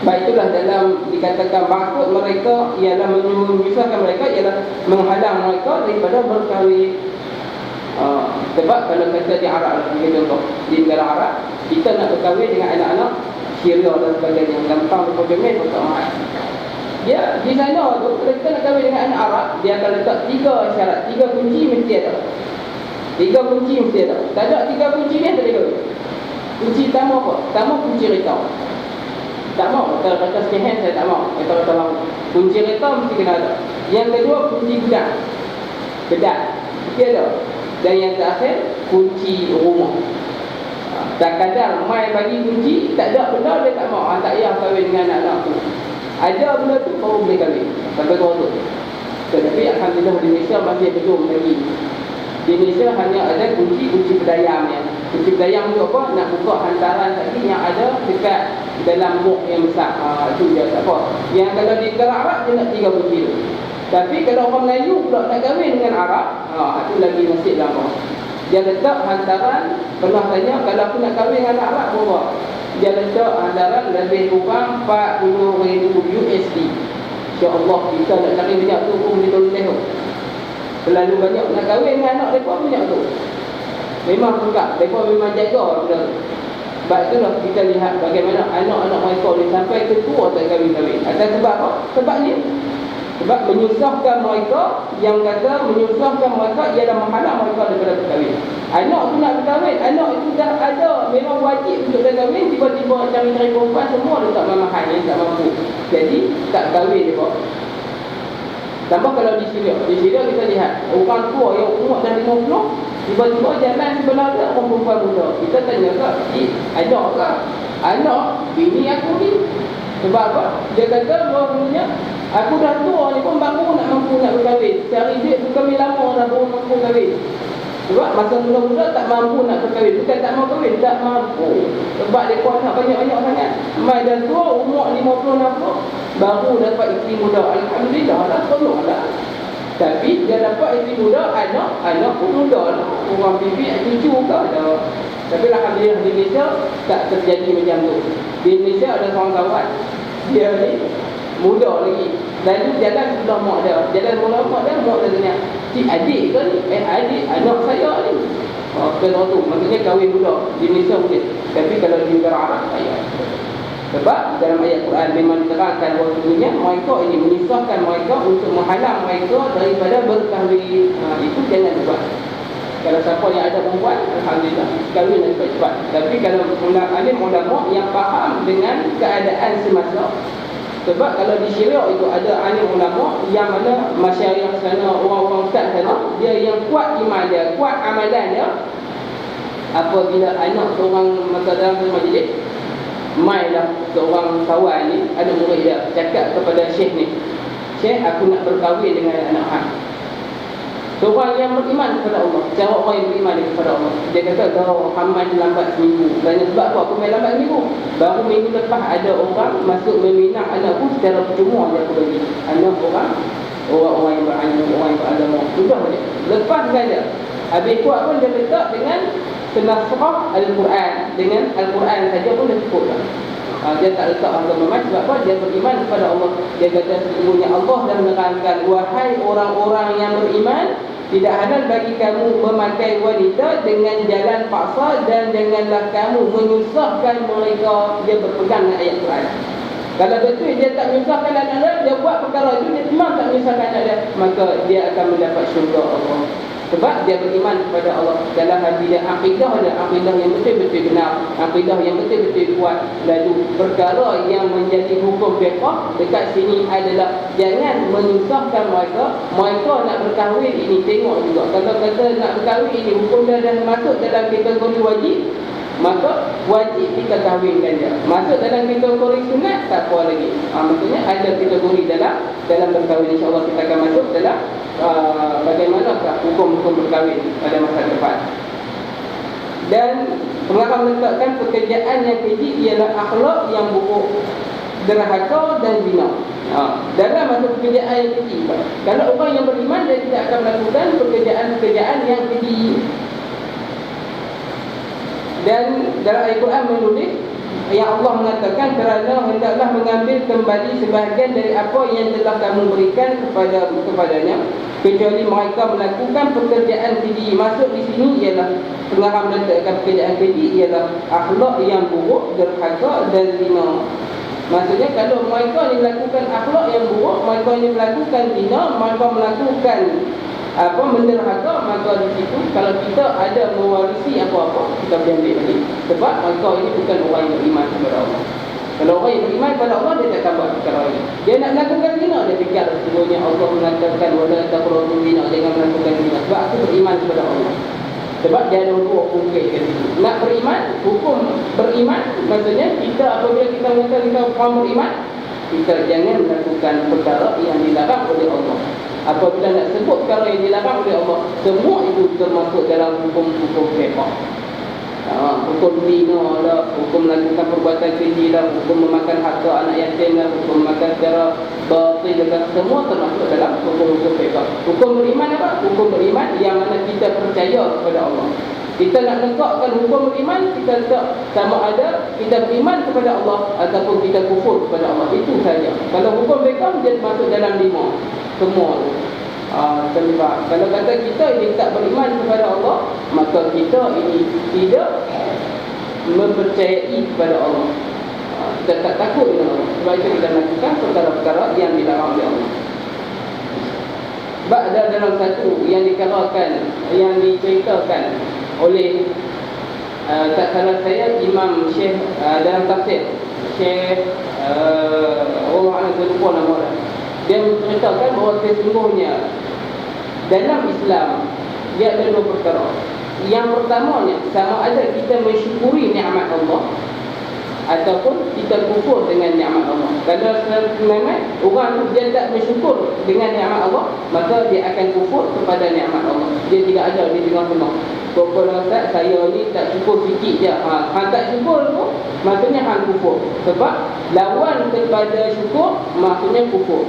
Baik, itulah dalam dikatakan maksud mereka ialah menyusahkan mereka, ialah menghalang mereka daripada berkahwin. Sebab kalau kata di Arab, contoh di negara Arab, kita nak berkahwin dengan anak-anak Syria dan sebagainya, gampang berkahwin tak mahal. Dia di sana tu, kalau kita nak kahwin dengan anak Arab, dia akan letak 3 syarat, 3 kunci mesti ada. 3 kunci mesti ada. Tak ada 3 kunci ni tak boleh. Kunci pertama apa? Pertama kunci rita. Tak mau, kata sekehen saya tak mau. Kata mau. Kunci rita mesti kena ada. Yang kedua kunci gudang. Kedai. Mesti ada. Dan yang terakhir kunci rumah. Tak kadang mai bagi kunci, tak ada benda dia tak mau. Tak payah kahwin dengan anak-anak tu. Ada benda tu baru boleh kahwin. Sampai kau tu. Tetapi Alhamdulillah di Malaysia masih belum lagi. Di Malaysia hanya ada kunci pedayam ya. Kunci pedayam tu apa? Nak buka hantaran tadi yang ada dekat dalam muk yang besar. Itu dia tak apa. Yang kalau di negara Arab dia nak 3 kunci tu. Tapi kalau orang Melayu pula nak kahwin dengan Arab, itu lagi nasib lama. Dia letak hantaran, pernah tanya kalau aku nak kahwin dengan Arab berapa? Dia letak hantaran lebih kurang 40,000 USD. InsyaAllah kita nak cari banyak tu pun boleh tolong tu. Terlalu banyak nak kahwin dengan anak mereka banyak tu. Memang pegak, mereka memang jaga benda tu. Sebab itulah kita lihat bagaimana anak-anak mereka boleh sampai ke tua tak kahwin-kahwin. Atas sebab apa? Sebab ni Sebab menyusahkan mereka, yang kata menyusahkan mereka ialah menghalang mereka daripada berkahwin. Anak tu nak berkahwin, anak itu dah ada, memang wajib untuk dah kahwin, tiba-tiba cari-cari perempuan, semua dia tak mahal, yang tak mampu. Jadi tak kahwin dia. Tambah kalau di Syria kita lihat orang tua yang umur dah 50, tiba-tiba jalan sebelah dia orang perempuan muda. Kita tanya tak, ada ke anak bini aku ni? Sebab apa? Dia kata bahawanya aku dah tua ni pun baru nak mampu nak berkahwin. Cari duit tu kami lama dah baru mampu kahwin. Sebab masa muda-muda tak mampu nak berkahwin. Bukan tak mau kahwin, tak mampu. Sebab dia pun nak banyak-banyak sangat. Mai dah tua, umur 50-60, baru dapat isteri muda. Alhamdulillah lah, tolonglah. Tapi dia dapat isteri muda, anak pun muda lah. Orang bibik, cucu ke ada. Tapi alhamdulillah di Malaysia tak terjadi macam tu. Di Malaysia ada seorang kawan, dia ni muda lagi, lalu jalan sudah mak dia, jalan mula mak dia tanya, cik adik ke ni? Adik, anak saya ni. Kena tu, maksudnya kahwin muda. Di Malaysia boleh, tapi kalau di negara Arab tak payah. Sebab dalam ayat Quran memang diterangkan bahawasanya mereka ini menyusahkan mereka untuk menghalang mereka daripada berkahwin. Itu jangan buat. Kalau siapa yang ada perempuan, alhamdulillah, kahwin cepat-cepat. Tapi kalau alim ulama yang faham dengan keadaan semasa. Sebab kalau di Syria itu ada alim ulama yang mana masyarakat sana, orang-orang ustaz sana, dia yang kuat iman dia, kuat amalan dia. Apabila anak seorang masa dalam majlis, mailah seorang kawan ni, ada murid dia, cakap kepada syekh ni, syekh, aku nak berkahwin dengan anak hang. Seorang yang beriman kepada Allah, cara orang yang beriman kepada Allah. Dia kata, Muhammad lambat seminggu. Tanya sebab apa? Aku main lambat seminggu. Baru minggu lepas ada orang masuk meminang anakku secara percuma dia aku bagi. Anak orang yang berilmu, orang yang beragama. Sudah dia. Lepaskan dia. Habis kuat pun dia letak dengan senasrah Al-Quran. Dengan Al-Quran saja pun dah cukup lah. Dia tak letak agama macam sebab apa? Dia beriman kepada Allah. Dia kata sesungguhnya Allah dah menerangkan, wahai orang-orang yang beriman, tidak halal bagi kamu memakai wanita dengan jalan paksa dan janganlah kamu menyusahkan mereka. Dia berpegang dengan ayat Quran. Kalau betul dia tak menyusahkan anak dia, dia buat perkara itu, dia memang tak menyusahkan anak dia, maka dia akan mendapat syurga Allah. Sebab dia beriman kepada Allah. Dalam hati dia akidah yang betul-betul benar, akidah yang betul-betul kuat. Lalu perkara yang menjadi hukum fiqh dekat sini adalah jangan menyusahkan mereka. Mereka nak berkahwin ini, tengok juga. Kalau kata nak berkahwin ini hukum dia dah masuk dalam kategori wajib, maka wajib kita kahwinkan dia. Masuk dalam kategori sunat, tak apa lagi. Maksudnya ada kategori dalam berkahwin. InsyaAllah kita akan masuk dalam bagaimanakah hukum-hukum berkahwin pada masa depan. Dan pengarang meletakkan pekerjaan yang keji ialah akhlak yang buruk, derhaka dan zina. Dalam masa pekerjaan yang keji, kalau orang yang beriman, dia tidak akan melakukan pekerjaan-pekerjaan yang keji. Dan dalam ayat Quran menulis yang Allah mengatakan, kerana hendaklah mengambil kembali sebahagian dari apa yang telah kamu berikan kepadanya, kecuali mereka melakukan pekerjaan keji. Masuk di sini ialah pengarang meletakkan pekerjaan keji ialah akhlak yang buruk, derhaka dan zina. Maksudnya kalau mereka ni melakukan akhlak yang buruk, mereka ni melakukan zina, mereka melakukan menderhaka, maka di situ kalau kita ada mewarisi apa-apa, kita boleh ambil balik. Sebab mereka ini bukan orang yang beriman kepada Allah. Kalau orang yang beriman kepada Allah, dia tak buat perkara ini. Dia nak melakukan zina, dia fikir sesungguhnya Allah mengatakan wala taqrabu zina, jangan melakukan zina. Sebab aku beriman kepada Allah. Sebab dia ada hukum konkret kat situ. Nak beriman, hukum beriman, maksudnya kita apabila kita mengatakan kita orang beriman, kita jangan melakukan perkara yang dilarang oleh Allah. Apabila nak sebut perkara yang dilarang oleh Allah, semua itu termasuk dalam hukum-hukum fiqh. Hukum zina lah, hukum melakukan perbuatan keji lah, hukum memakan harta anak yatim lah, hukum memakan secara batil lah, semua termasuk dalam hukum-hukum fiqh. Hukum beriman apa? Hukum beriman yang mana kita percaya kepada Allah. Kita nak letakkan hukum beriman, kita letak sama ada kita beriman kepada Allah ataupun kita kufur kepada Allah. Itu saja. Kalau hukum fiqh dia masuk dalam 5 semua tu. Terlibat. Kalau kata kita ini tak beriman kepada Allah, maka kita ini tidak mempercayai kepada Allah. Kita tak takut dengan Allah. Sebab itu kita lakukan perkara-perkara yang dilarang oleh Allah. Ada dalam satu yang diceritakan oleh tak salah saya Imam Syekh dalam tafsir Syekh orang saya lupa nama dia. Dia menceritakan bahawa sesungguhnya dalam Islam dia ada dua perkara. Yang pertamanya, sama ada kita mensyukuri nikmat Allah ataupun kita kufur dengan nikmat Allah. Kalau sebenarnya orang tu dia tak bersyukur dengan nikmat Allah, maka dia akan kufur kepada nikmat Allah. Dia tidak ada di tengah-tengah. Kalau Ustaz, saya ni tak syukur sikit je. Hang tak syukur tu maksudnya hang kufur. Sebab lawan kepada syukur maksudnya kufur.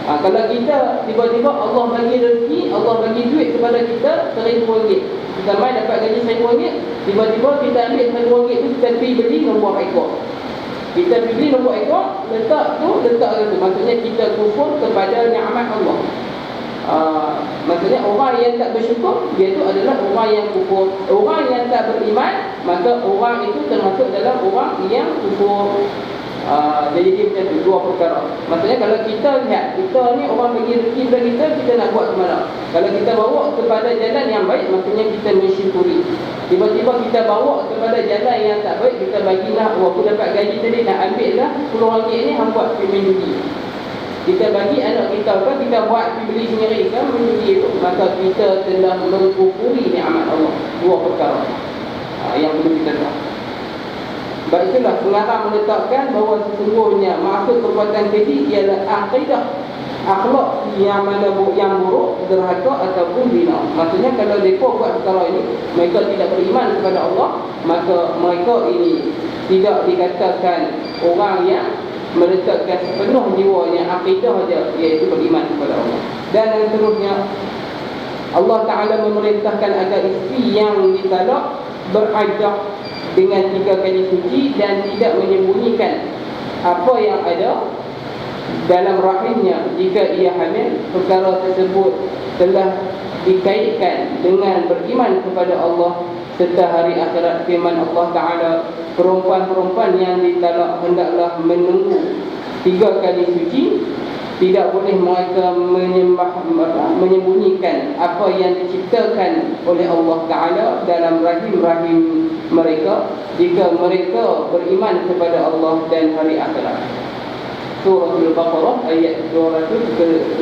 Kalau kita tiba-tiba Allah bagi rezeki, Allah bagi duit kepada kita RM1,000. Kita main dapat gaji RM1,000, tiba-tiba kita ambil RM1,000 tu, kita pergi beli nombor ekor. Kita pergi beli nombor ekor, letak tu. Maksudnya kita kufur kepada nikmat Allah. Maksudnya orang yang tak bersyukur, dia tu adalah orang yang kufur. Orang yang tak beriman, maka orang itu termasuk dalam orang yang kufur. Jadi dia macam tu, dua perkara. Maksudnya kalau kita lihat, kita ni orang bagi rezeki kepada kita, kita nak buat ke mana? Kalau kita bawa kepada jalan yang baik, maksudnya kita mensyukuri. Tiba-tiba kita bawa kepada jalan yang tak baik, kita bagilah, aku dapat gaji tadi, nak ambil lah RM10 ni, hang buat pergi main judi. Kita bagi anak kita kan, kita buat pergi beli sendiri kan, menjudi itu, maka kita telah mengkufuri nikmat Allah. Dua perkara yang perlu kita tahu. Sebab itulah pengarang meletakkan bahawa sesungguhnya maksud perbuatan keji ialah akidah akhlak yang mana yang buruk, derhaka ataupun zina. Maksudnya kalau mereka buat perkara ini, mereka tidak beriman kepada Allah, maka mereka ini tidak dikatakan orang yang meletakkan sepenuh jiwanya akidah saja, iaitu beriman kepada Allah. Dan yang seterusnya, Allah Ta'ala memerintahkan agar isteri yang ditalak beriddah dengan 3 kali suci dan tidak menyembunyikan apa yang ada dalam rahimnya jika ia hamil. Perkara tersebut telah dikaitkan dengan beriman kepada Allah serta hari akhirat. Firman Allah Ta'ala, perempuan-perempuan yang ditalak hendaklah menunggu 3 kali suci. Tidak boleh mereka menyembunyikan apa yang diciptakan oleh Allah Ta'ala dalam rahim-rahim mereka jika mereka beriman kepada Allah dan hari akhirat. Surah Al-Baqarah ayat 228.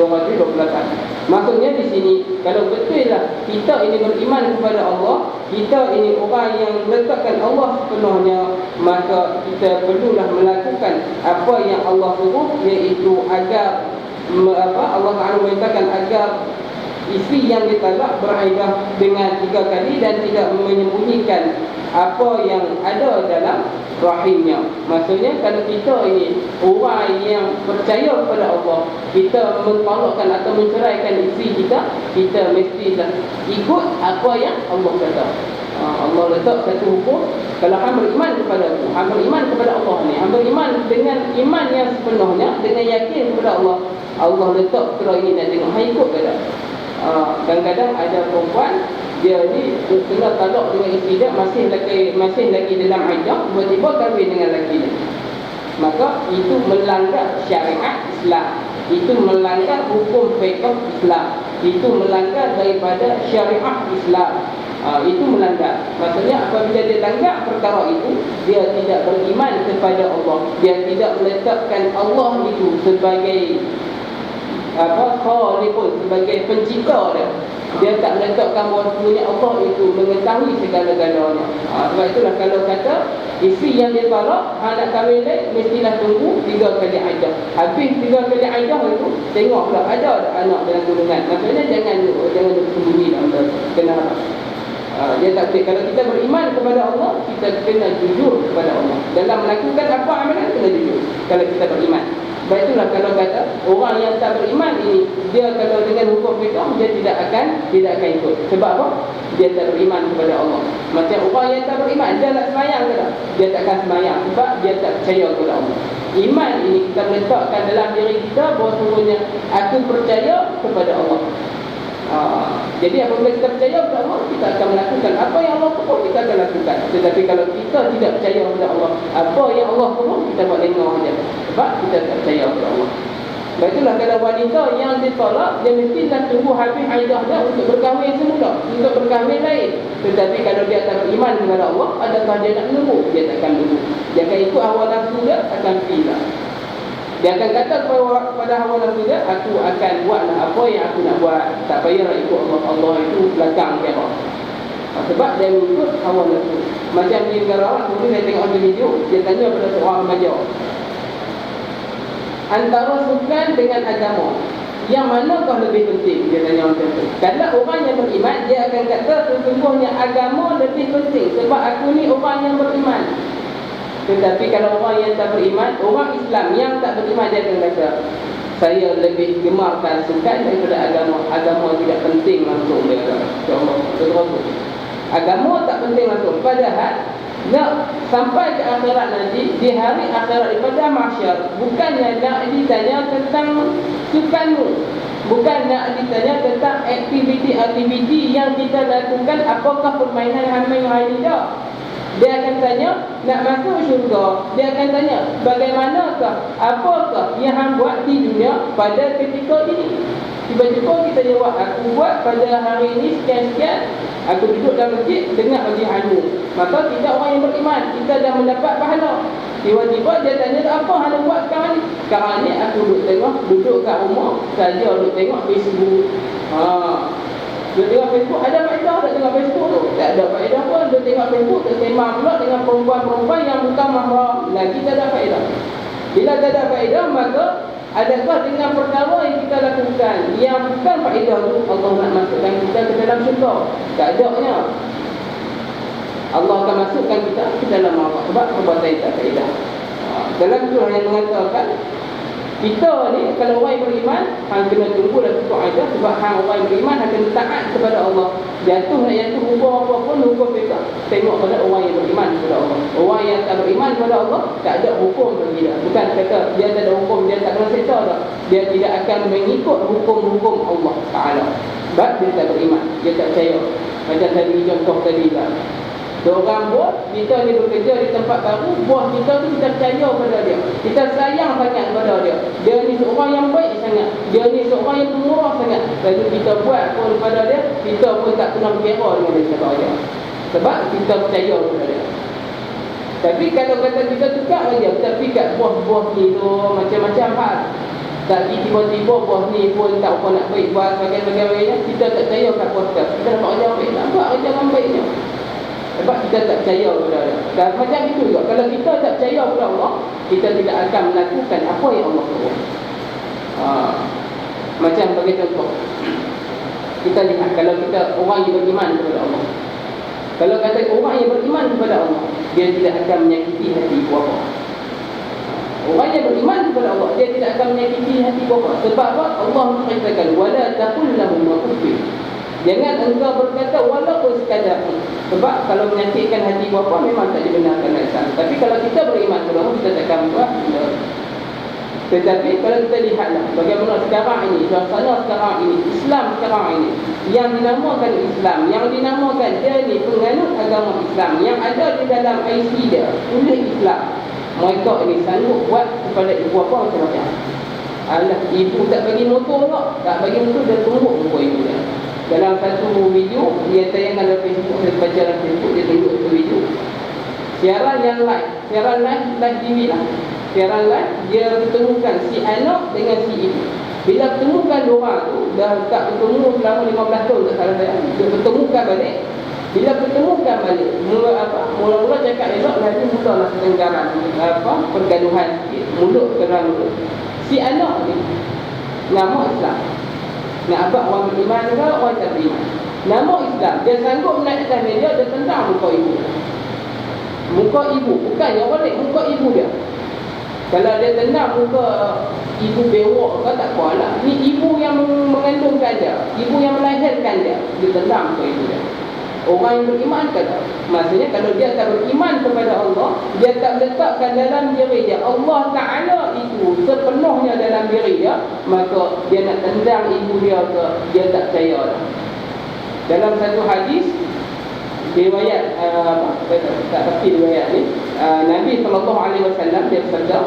Maksudnya di sini, kalau betul lah kita ini beriman kepada Allah, kita ini orang yang meletakkan Allah sepenuhnya, maka kita perlulah melakukan apa yang Allah suruh, iaitu agar Allah Ta'ala memerintahkan agar isteri yang ditalak beriddah dengan 3 kali dan tidak menyembunyikan apa yang ada dalam rahimnya. Maksudnya kalau kita ini orang yang percaya kepada Allah, kita mentalakkan atau menceraikan isteri kita, kita mestilah ikut apa yang Allah kata. Allah letak satu hukum. Kalau hang beriman kepada aku, hang beriman kepada Allah ni, hang beriman dengan iman yang sepenuhnya, dengan yakin kepada Allah, Allah letak perkara ini dan tengok hang ikut ke tak. Kadang-kadang ada perempuan, dia ni kena talak dengan isteri dia, masih lagi dalam iddah, tiba-tiba kahwin dengan lelaki dia. Maka itu melanggar syariat Islam, itu melanggar hukum fiqh Islam, itu melanggar daripada syariat Islam. Itu melanggar. Maksudnya apabila dia langgar perkara itu, dia tidak beriman kepada Allah, dia tidak meletakkan Allah itu sebagai khaliqun, sebagai pencipta dia. Dia tak meletakkan bahawa sebenarnya Allah itu mengetahui segala-galanya. Sebab itulah kalau kata isteri yang dia talak, nak kahwin lain, mestilah tunggu 3 kali iddah. Habis 3 kali iddah itu, tengok pula ada anak dalam kandungan. Maksudnya jangan sembunyi dalam kenapa. Dia tak boleh. Kalau kita beriman kepada Allah, kita kena jujur kepada Allah. Dalam melakukan apa amalan, kena jujur kalau kita beriman. Sebab itulah kalau kata orang yang tak beriman ini, dia kalau dengan hukum fiqh, dia tidak akan ikut. Sebab apa? Dia tak beriman kepada Allah. Macam orang yang tak beriman, dia nak sembahyang ke tak? Dia takkan sembahyang sebab dia tak percaya kepada Allah. Iman ini kita meletakkan dalam diri kita bahawa sungguhnya aku percaya kepada Allah. Jadi apabila kita percaya kepada Allah, kita akan melakukan apa yang Allah suruh, kita akan lakukan. Tetapi kalau kita tidak percaya kepada Allah, apa yang Allah suruh, kita buat lengah saja. Sebab kita tak percaya kepada Allah. Sebab itulah kalau wanita yang ditolak, dia mestilah tunggu habis iddah dia untuk berkahwin semula, untuk berkahwin lain. Tetapi kalau dia tak beriman kepada Allah, adakah dia nak menunggu? Dia takkan menunggu. Dia akan ikut hawa nafsu dia, akan pilih. Dia akan kata pada hawa nafsu dia, aku akan buatlah apa yang aku nak buat. Tak payahlah ikut Allah. Allah itu belakang kira. Sebab dia mengikut hawa nafsu. Macam di negara awak, mungkin saya tengok ada video, dia tanya pada seorang remaja, antara sukan dengan agama, yang manakah lebih penting? Dia tanya macam tu. Kalau orang yang beriman, dia akan kata sesungguhnya agama lebih penting, sebab aku ni orang yang beriman. Tetapi kalau orang yang tak beriman, orang Islam yang tak beriman, dia akan kata saya lebih gemarkan sukan daripada agama. Agama tidak penting langsung. Dia kata Allah, betul-betul agama tak penting langsung. Padahal nak sampai ke akhirat nanti, di hari akhirat daripada mahsyar, bukannya nak ditanya tentang sukanmu, bukan nak ditanya tentang aktiviti-aktiviti yang kita lakukan, apakah permainan hamil hari tidak. Dia akan tanya nak masuk syurga. Dia akan tanya bagaimanakah, apakah yang hang buat di dunia pada ketika ini. Tiba-tiba kita jawab, aku buat pada hari ini sekian-sekian, aku duduk dalam masjid dengar majlis ilmu. Maka kita orang yang beriman, kita dah mendapat pahala. Tiba-tiba dia tanya, apa hang buat sekarang ni? Sekarang ni aku duduk kat rumah saja, duduk tengok Facebook. Duduk tengok Facebook, ada faedah tak tengok Facebook tu? Tak ada faedah pun. Duduk tengok Facebook, tersembang pula dengan perempuan-perempuan yang bukan mahram. Lagi tak ada faedah. Bila tak ada faedah, maka adakah dengan perkara yang kita lakukan yang bukan faedah tu, Allah nak masukkan kita ke dalam syurga? Tak adanya. Allah akan masukkan kita ke dalam neraka sebab perbuatan yang tak faedah. Dalam surah yang mengatakan, kita ni kalau orang yang beriman, hang kena tunggulah cukup aja, sebab hang orang yang beriman akan taat kepada Allah. Jatuh nak jatuh hukum apa pun, hukum mereka tengok pada orang yang beriman kepada Allah. Orang yang tak beriman kepada Allah, tak ada hukum bagi dia. Bukan kata dia tak ada hukum, dia tak kena seksa dah. Dia tidak akan mengikut hukum-hukum Allah Ta'ala, sebab dia tak beriman, dia tak percaya. Macam tadi contoh tadi lah, seorang bos, kita ni bekerja di tempat baru, bos kita tu kita percaya pada dia, kita sayang sangat pada dia. Dia ni seorang yang baik sangat, dia ni seorang yang pemurah sangat. Lalu kita buat pun pada dia, kita pun tak pernah kira dengan dia cakap dia, sebab kita percaya pada dia. Tapi kalau kata kita tukar saja, kita pergi kat bos-bos ni tu macam-macam hal, tapi tiba-tiba bos ni pun tak apa nak baik buat sebagainya, kita tak percaya kat bos kita. Kita dapat kerja baik, nak buat kerja yang baiknya, sebab kita tak percaya kepada Allah. Dan macam itu juga, kalau kita tak percaya kepada Allah, kita tidak akan melakukan apa yang Allah suruh. Macam bagi contoh, kita lihat kalau kita orang yang beriman kepada Allah, kalau kata orang yang beriman kepada Allah, dia tidak akan menyakiti hati bapa. Orang yang beriman kepada Allah, dia tidak akan menyakiti hati bapa. Sebab apa? Allah mengatakan, wala taqul lahum uffin. Jangan engkau berkata walaupun sekadar. Sebab kalau menyakitkan hati bapa memang tak dibenarkan Islam. Tapi kalau kita beriman kepada Allah, kita takkan buat. Tetapi kalau kita lihatlah bagaimana sekarang ini, suasana sekarang ini, Islam sekarang ini, yang dinamakan Islam, yang dinamakan dia ni penganut agama Islam, yang ada di dalam IC dia tulis Islam, mereka ini sanggup buat kepada ibu bapa macam-macam. Alah, ibu tak bagi motor tak? Tak bagi motor, dia tumbuk muka ibu dia. Dalam satu video dia tayangkan dalam Facebook, saya baca dalam Facebook, dia tunjuk satu video siaran yang live, siaran live TV lah, siaran live, dia bertemukan si anak dengan si ibu. Bila bertemukan diorang tu, dah tak bertemu selama 15 tahun tak salah saya, dia bertemukan balik. Bila bertemukan balik, mula-mula cakap elok, nanti mulalah ketenggaran, pergaduhan sikit, mulut kerana mulut. Si anak ni nama Islam, nak abang orang beriman ke orang tak beriman, nama Islam, dia sanggup naik atas meja, dia tendang muka ibu. Muka ibu, bukannya balik, muka ibu dia. Kalau dia tendang muka ibu bewok ke tak apalah, ni ibu yang mengandungkan dia, ibu yang melahirkan dia, dia tendang muka ibu dia. Orang yang beriman kata, maksudnya kalau dia tak beriman kepada Allah, dia tak letakkan dalam diri dia Allah Ta'ala itu sepenuhnya dalam diri dia, maka dia nak tendang ibu dia ke, dia tak percaya lah. Dalam satu hadis riwayat tak pasti riwayat ni, Nabi SAW dia bersabda,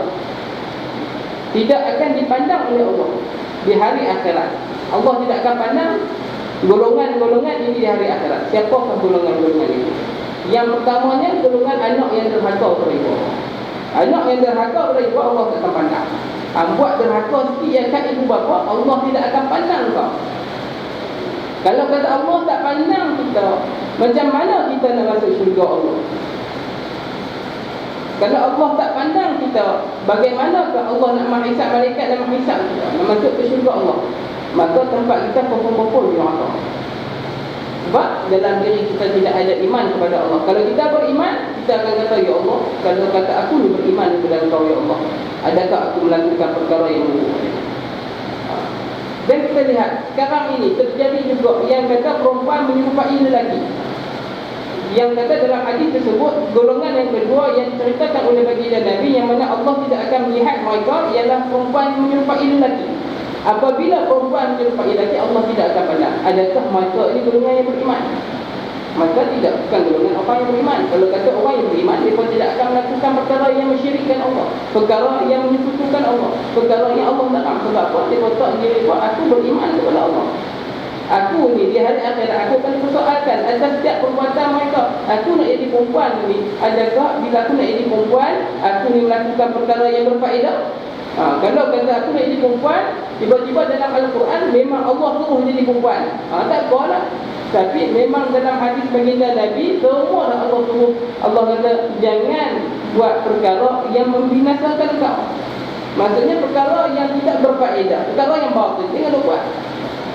tidak akan dipandang oleh Allah di hari akhirat. Allah tidak akan pandang golongan-golongan ini di hari akhirat. Siapakah golongan-golongan itu? Yang pertamanya golongan anak yang derhaka kepada ibu. Anak yang derhaka kepada ibu, Allah tak akan pandang. Buat derhaka sikit yang kat ibu bapa, Allah tidak akan pandang kau. Kalau kata Allah tak pandang kita, macam mana kita nak masuk syurga Allah? Kalau Allah tak pandang kita, bagaimanakah Allah nak menghisap malaikat dan menghisap kita, nak masuk ke syurga Allah? Maka tempat kita pokok-pokok di neraka. Sebab dalam diri kita tidak ada iman kepada Allah. Kalau kita beriman, kita akan kata, ya Allah, kalau kata aku ni beriman kepada Engkau, ya Allah, adakah aku melakukan perkara yang buruk? Dan kita lihat sekarang ini terjadi juga yang kata perempuan menyerupai lelaki. Yang kata dalam hadis tersebut, golongan yang kedua yang diceritakan oleh baginda Nabi, yang mana Allah tidak akan melihat mereka, ialah perempuan menyerupai lelaki. Apabila perempuan menyerupai lelaki, Allah tidak akan pandang. Adakah mereka ini golongan yang beriman? Maka tidak, bukan golongan orang yang beriman. Kalau kata orang yang beriman, mereka tidak akan melakukan perkara yang mensyirikkan Allah, perkara yang menyekutukan Allah, perkara yang Allah tak nak. Sebab apa? Dia kata diri buat, aku beriman kepada Allah. Aku ni di hari akhirat aku akan dipersoalkan atas setiap perbuatan mereka. Aku nak jadi perempuan ni, adakah bila aku nak jadi perempuan, aku ni melakukan perkara yang berfaedah? Kalau kata aku nak jadi perempuan, tiba-tiba dalam Al-Quran memang Allah suruh jadi perempuan, tak apalah. Tapi memang dalam hadis baginda Nabi, semua Allah suruh. Allah kata jangan buat perkara yang membinasakan kau. Maksudnya perkara yang tidak berfaedah, perkara yang batil, jangan buat.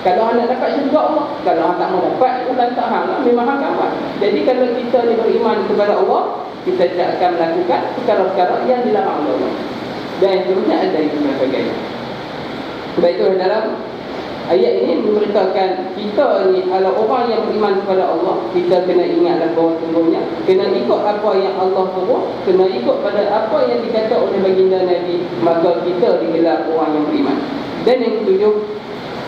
Kalau anda dapat syurga Allah, kalau anda tak mau dapat, tak hang, memang hang kawan. Jadi kalau kita ni beriman kepada Allah, kita tidak akan melakukan perkara-perkara yang dilarang oleh Allah. Dan seterusnya ada yang sebagainya. Baik, itu dalam ayat ini memberitakan kita ni adalah orang yang beriman kepada Allah. Kita kena ingatlah bahawa sungguhnya kena ikut apa yang Allah suruh, kena ikut pada apa yang dikata oleh baginda Nabi, maka kita digelar orang yang beriman. Dan yang ketujuh,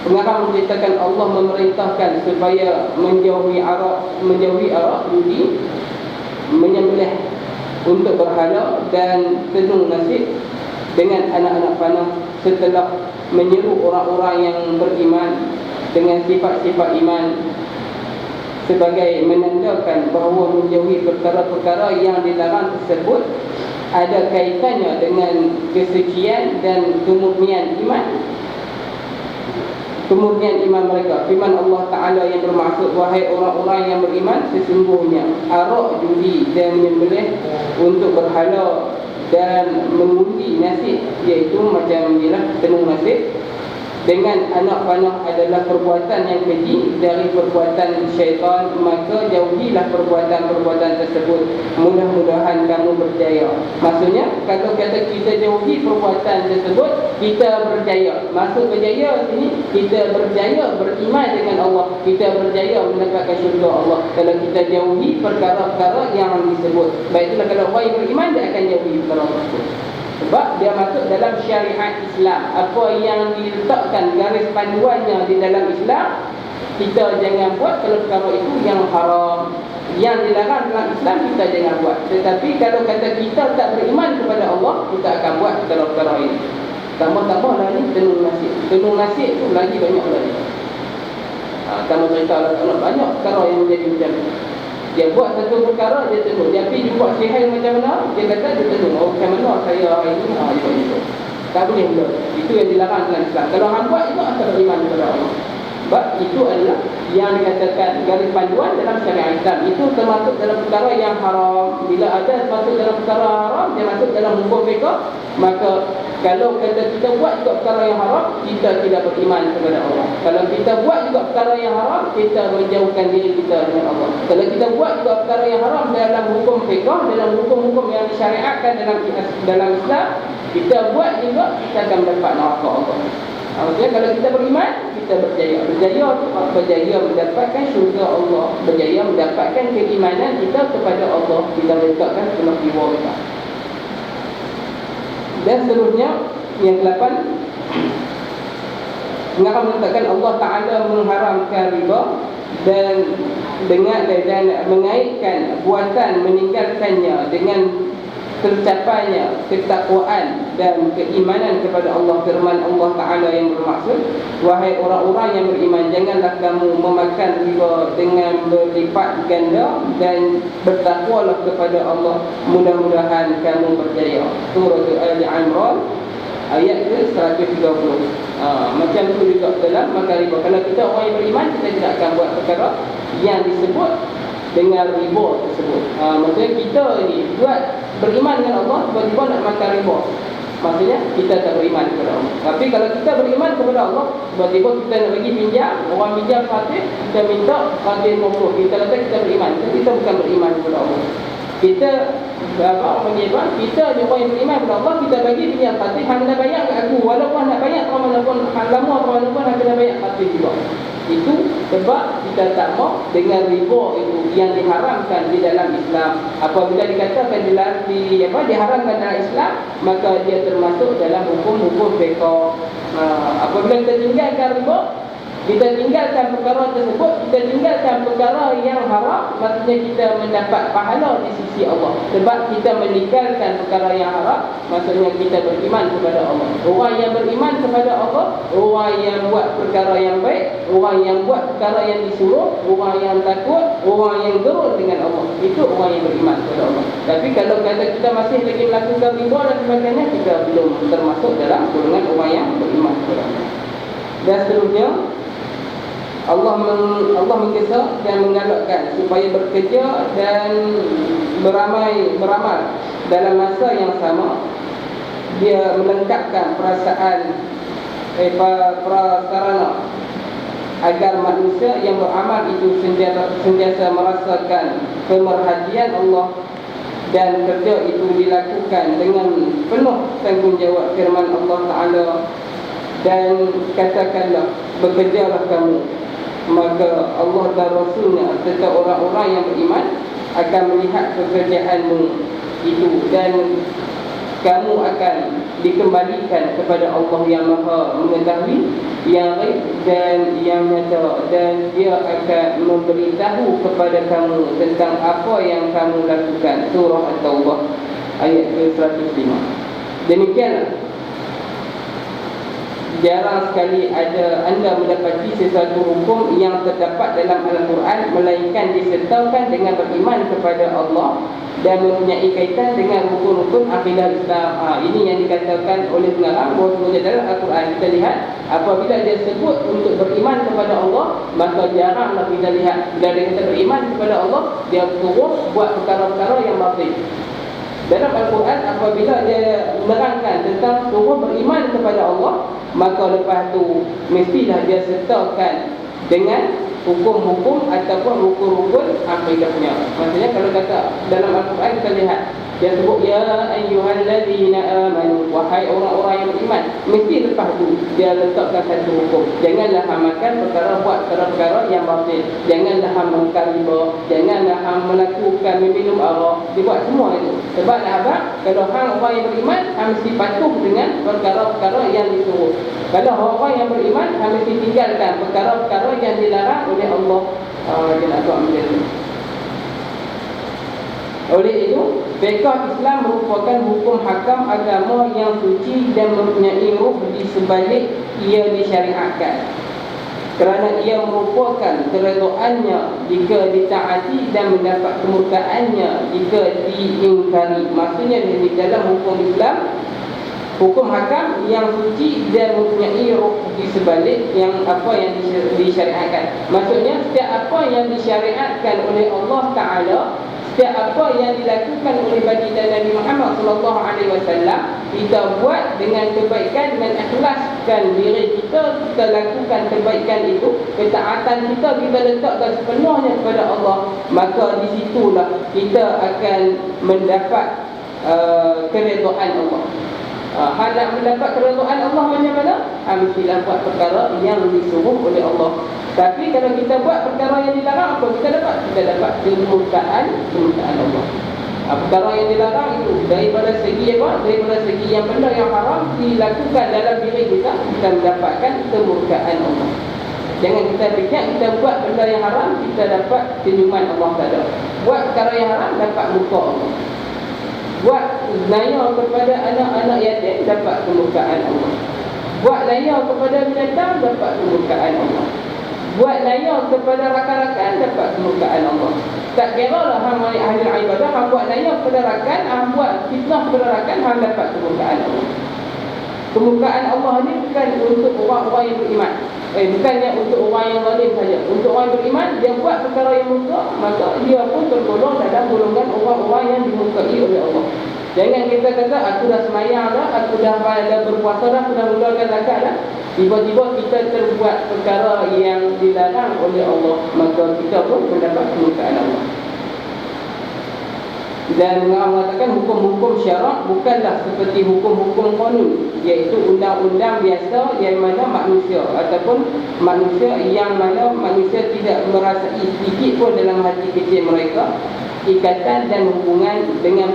pengarang menceritakan Allah memerintahkan supaya menjauhi arak judi, menyembelih untuk berhala dan tenung nasib dengan anak-anak panah, setelah menyeru orang-orang yang beriman dengan sifat-sifat iman sebagai menandakan bahawa menjauhi perkara-perkara yang dilarang tersebut ada kaitannya dengan kesucian dan kemurnian iman. Kemurnian iman mereka. Firman Allah Ta'ala yang bermaksud, wahai orang-orang yang beriman, sesungguhnya arak judi dan menyembelih untuk berhala dan mengundi nasib, iaitu macam inilah tenung nasib, dengan anak panah adalah perbuatan yang keji dari perbuatan syaitan, maka jauhilah perbuatan-perbuatan tersebut. Mudah-mudahan kamu berjaya. Maksudnya, kalau kata kita jauhi perbuatan tersebut, kita berjaya. Maksud berjaya sini, kita berjaya beriman dengan Allah, kita berjaya mendapatkan syurga Allah. Kalau kita jauhi perkara-perkara yang disebut, baik itulah kalau orang yang beriman, dia akan jauhi perkara tersebut. Sebab dia masuk dalam syariat Islam. Apa yang diletakkan garis panduannya di dalam Islam, kita jangan buat. Kalau perkara itu yang haram, yang dilarang dalam Islam, kita jangan buat. Tetapi kalau kata kita tak beriman kepada Allah, kita akan buat perkara-perkara ini. Tambah-tambah lah ni tenung nasib. Tenung nasib tu lagi banyak lagi. Kamu cerita lah, banyak perkara yang menjadi macam ni. Dia buat satu perkara, dia tenung. Dia pergi jumpa sihir macam mana, dia kata dia tenung. Oh, macam mana saya hari ini, dia buat itu. Tak boleh pula. Itu yang dilarang dalam Islam. Kalau hang buat itu, asal beriman kepada Allah. Sebab itu adalah yang dikatakan garis panduan dalam syariat Islam. Itu termasuk dalam perkara yang haram. Bila ada masuk dalam perkara haram, dia masuk dalam hukum fiqh. Maka kalau kata kita buat juga perkara yang haram, kita tidak beriman kepada Allah. Kalau kita buat juga perkara yang haram, kita menjauhkan diri kita dengan Allah. Kalau kita buat juga perkara yang haram dalam hukum fiqh, dalam hukum-hukum yang disyariatkan dalam Islam, kita buat juga, kita akan mendapat neraka Allah. Maksudnya kalau kita beriman, kita berjaya. Berjaya itu apa? Berjaya mendapatkan syurga Allah, berjaya mendapatkan keimanan kita kepada Allah. Kita letakkan dalam jiwa kita. Dan seterusnya, yang ke-8, mengarang mengatakan Allah Ta'ala mengharamkan riba dan mengaitkan buatan meninggalkannya dengan tercapainya ketakwaan dan keimanan kepada Allah. Firman Allah Ta'ala yang bermaksud, wahai orang-orang yang beriman, janganlah kamu memakan riba dengan berlipat ganda, dan bertakwalah kepada Allah, mudah-mudahan kamu berjaya. Surah Ali Imran ayat ke-130. Macam tu juga dalam makan riba. Kalau kita orang yang beriman, kita tidak akan buat perkara yang disebut dengan riba tersebut. Maksudnya kita ni buat beriman dengan Allah, tiba-tiba nak makan riba, maksudnya kita tak beriman kepada Allah. Tapi kalau kita beriman kepada Allah, tiba-tiba kita nak bagi pinjam, orang pinjam fatih, kita minta fatih pokok, kita kata kita beriman. Kita bukan beriman kepada Allah. Kita kita ni orang yang beriman kepada Allah, kita bagi pinjam fatih, hang kena bayar kat aku, walaupun nak bayar walaupun hang lama walaupun hang kena bayar fatih juga. Itu sebab kita tak mau dengan riba itu yang diharamkan di dalam Islam. Apabila dikatakan diharamkan dalam Islam, maka dia termasuk dalam hukum-hukum fiqh. Apabila kita tinggalkan riba, kita tinggalkan perkara tersebut, kita tinggalkan perkara yang haram, maksudnya kita mendapat pahala di sisi Allah. Sebab kita meninggalkan perkara yang haram, maksudnya kita beriman kepada Allah. Orang yang beriman kepada Allah, orang yang buat perkara yang baik, orang yang buat perkara yang disuruh, orang yang takut, orang yang gerut dengan Allah, itu orang yang beriman kepada Allah. Tapi kalau kata kita masih lagi melakukan riba dan sebagainya, kita belum termasuk dalam golongan orang yang beriman kepada Allah. Dan seterusnya, Allah menggesa dan menggalakkan supaya bekerja dan beramal dalam masa yang sama. Dia melengkapkan perasaan prasarana agar manusia yang beramal itu sentiasa merasakan pemerhatian Allah, dan kerja itu dilakukan dengan penuh tanggungjawab. Firman Allah Ta'ala, dan katakanlah, bekerjalah kamu, maka Allah dan Rasulnya serta orang-orang yang beriman akan melihat pekerjaanmu itu, dan kamu akan dikembalikan kepada Allah yang Maha Mengetahui, yang ghaib dan yang nyata, dan Dia akan memberitahu kepada kamu tentang apa yang kamu lakukan. Surah At-Taubah ayat ke-105. Demikianlah, jarang sekali anda mendapati sesuatu hukum yang terdapat dalam Al-Quran melainkan disertakan dengan beriman kepada Allah dan mempunyai kaitan dengan rukun-rukun akidah Islam. Ini yang dikatakan oleh pengarang bahawa dalam Al-Quran kita lihat, apabila dia sebut untuk beriman kepada Allah, maka jaranglah kita lihat bila dia kata beriman kepada Allah, dia terus buat perkara-perkara yang batil. Dalam Al-Quran, apabila dia menerangkan tentang suruh beriman kepada Allah, maka lepas tu mestilah dia sertakan dengan hukum-hukum ataupun rukun-rukun akidahnya. Maksudnya kalau kata dalam Al-Quran kita lihat, dia sebut ya ayyuhallazina amanu, wahai orang-orang yang beriman, mesti lepas tu dia letakkan satu hukum. Janganlah hang makan buat perkara-perkara yang batil, janganlah hang makan riba, janganlah hang melakukan minum arak. Dia buat semua itu sebab kalau hang orang yang beriman, hang mesti patuh dengan perkara-perkara yang disuruh. Kalau orang yang beriman, hang mesti tinggalkan perkara-perkara yang dilarang oleh Allah. Dia nak buat macam tu. Oleh itu, fiqh Islam merupakan hukum hakam agama yang suci dan mempunyai ruh di sebalik ia disyariatkan, kerana ia merupakan keredoannya jika ditaati dan mendapat kemurkaannya jika diingkari. Maksudnya di dalam hukum Islam, hukum hakam yang suci dan mempunyai ruh di sebalik yang apa yang disyariatkan. Maksudnya setiap apa yang disyariatkan oleh Allah Ta'ala, setiap apa yang dilakukan oleh baginda Nabi Muhammad SAW, kita buat dengan kebaikan, dengan ikhlaskan diri kita, kita lakukan kebaikan itu, ketaatan kita letakkan sepenuhnya kepada Allah, maka di situlah kita akan mendapat keredaan Allah. Nak mendapat keredaan Allah macam mana? Mestilah buat perkara yang disuruh oleh Allah. Tapi kalau kita buat perkara yang dilarang, apa kita dapat? Kita dapat kemurkaan Allah. Perkara yang dilarang itu daripada segi apa? Daripada segi yang benda yang haram dilakukan dalam diri kita, kita mendapatkan kemurkaan Allah. Jangan kita fikir kita buat benda yang haram, kita dapat senyuman Allah Ta'ala. Buat perkara yang haram, dapat muka Allah. Buat naya kepada anak-anak yatim, dapat kemurkaan Allah. Buat naya kepada binatang, dapat kemurkaan Allah. Buat naya kepada rakan-rakan, dapat kemurkaan Allah. Tak kira lah hang ahli ibadah, hang buat naya kepada rakan, hang buat fitnah kepada rakan, hang dapat kemurkaan Allah. Kemurkaan Allah ni bukan untuk orang-orang yang beriman. Bukannya untuk orang yang zalim saja. Untuk orang yang beriman, dia buat perkara yang murka, maka dia pun tergolong dalam golongan orang-orang yang dimurkai oleh Allah. Jangan kita kata, aku dah semayang dah, aku dah berpuasa dah, aku dah mengeluarkan zakat dah. Tiba-tiba kita terbuat perkara yang dilarang oleh Allah, maka kita pun mendapat kemurkaan Allah. Dan orang mengatakan hukum-hukum syarak bukanlah seperti hukum-hukum qanun, iaitu undang-undang biasa yang mana manusia ataupun manusia yang mana manusia tidak merasai sedikit pun dalam hati kecil mereka ikatan dan hubungan dengan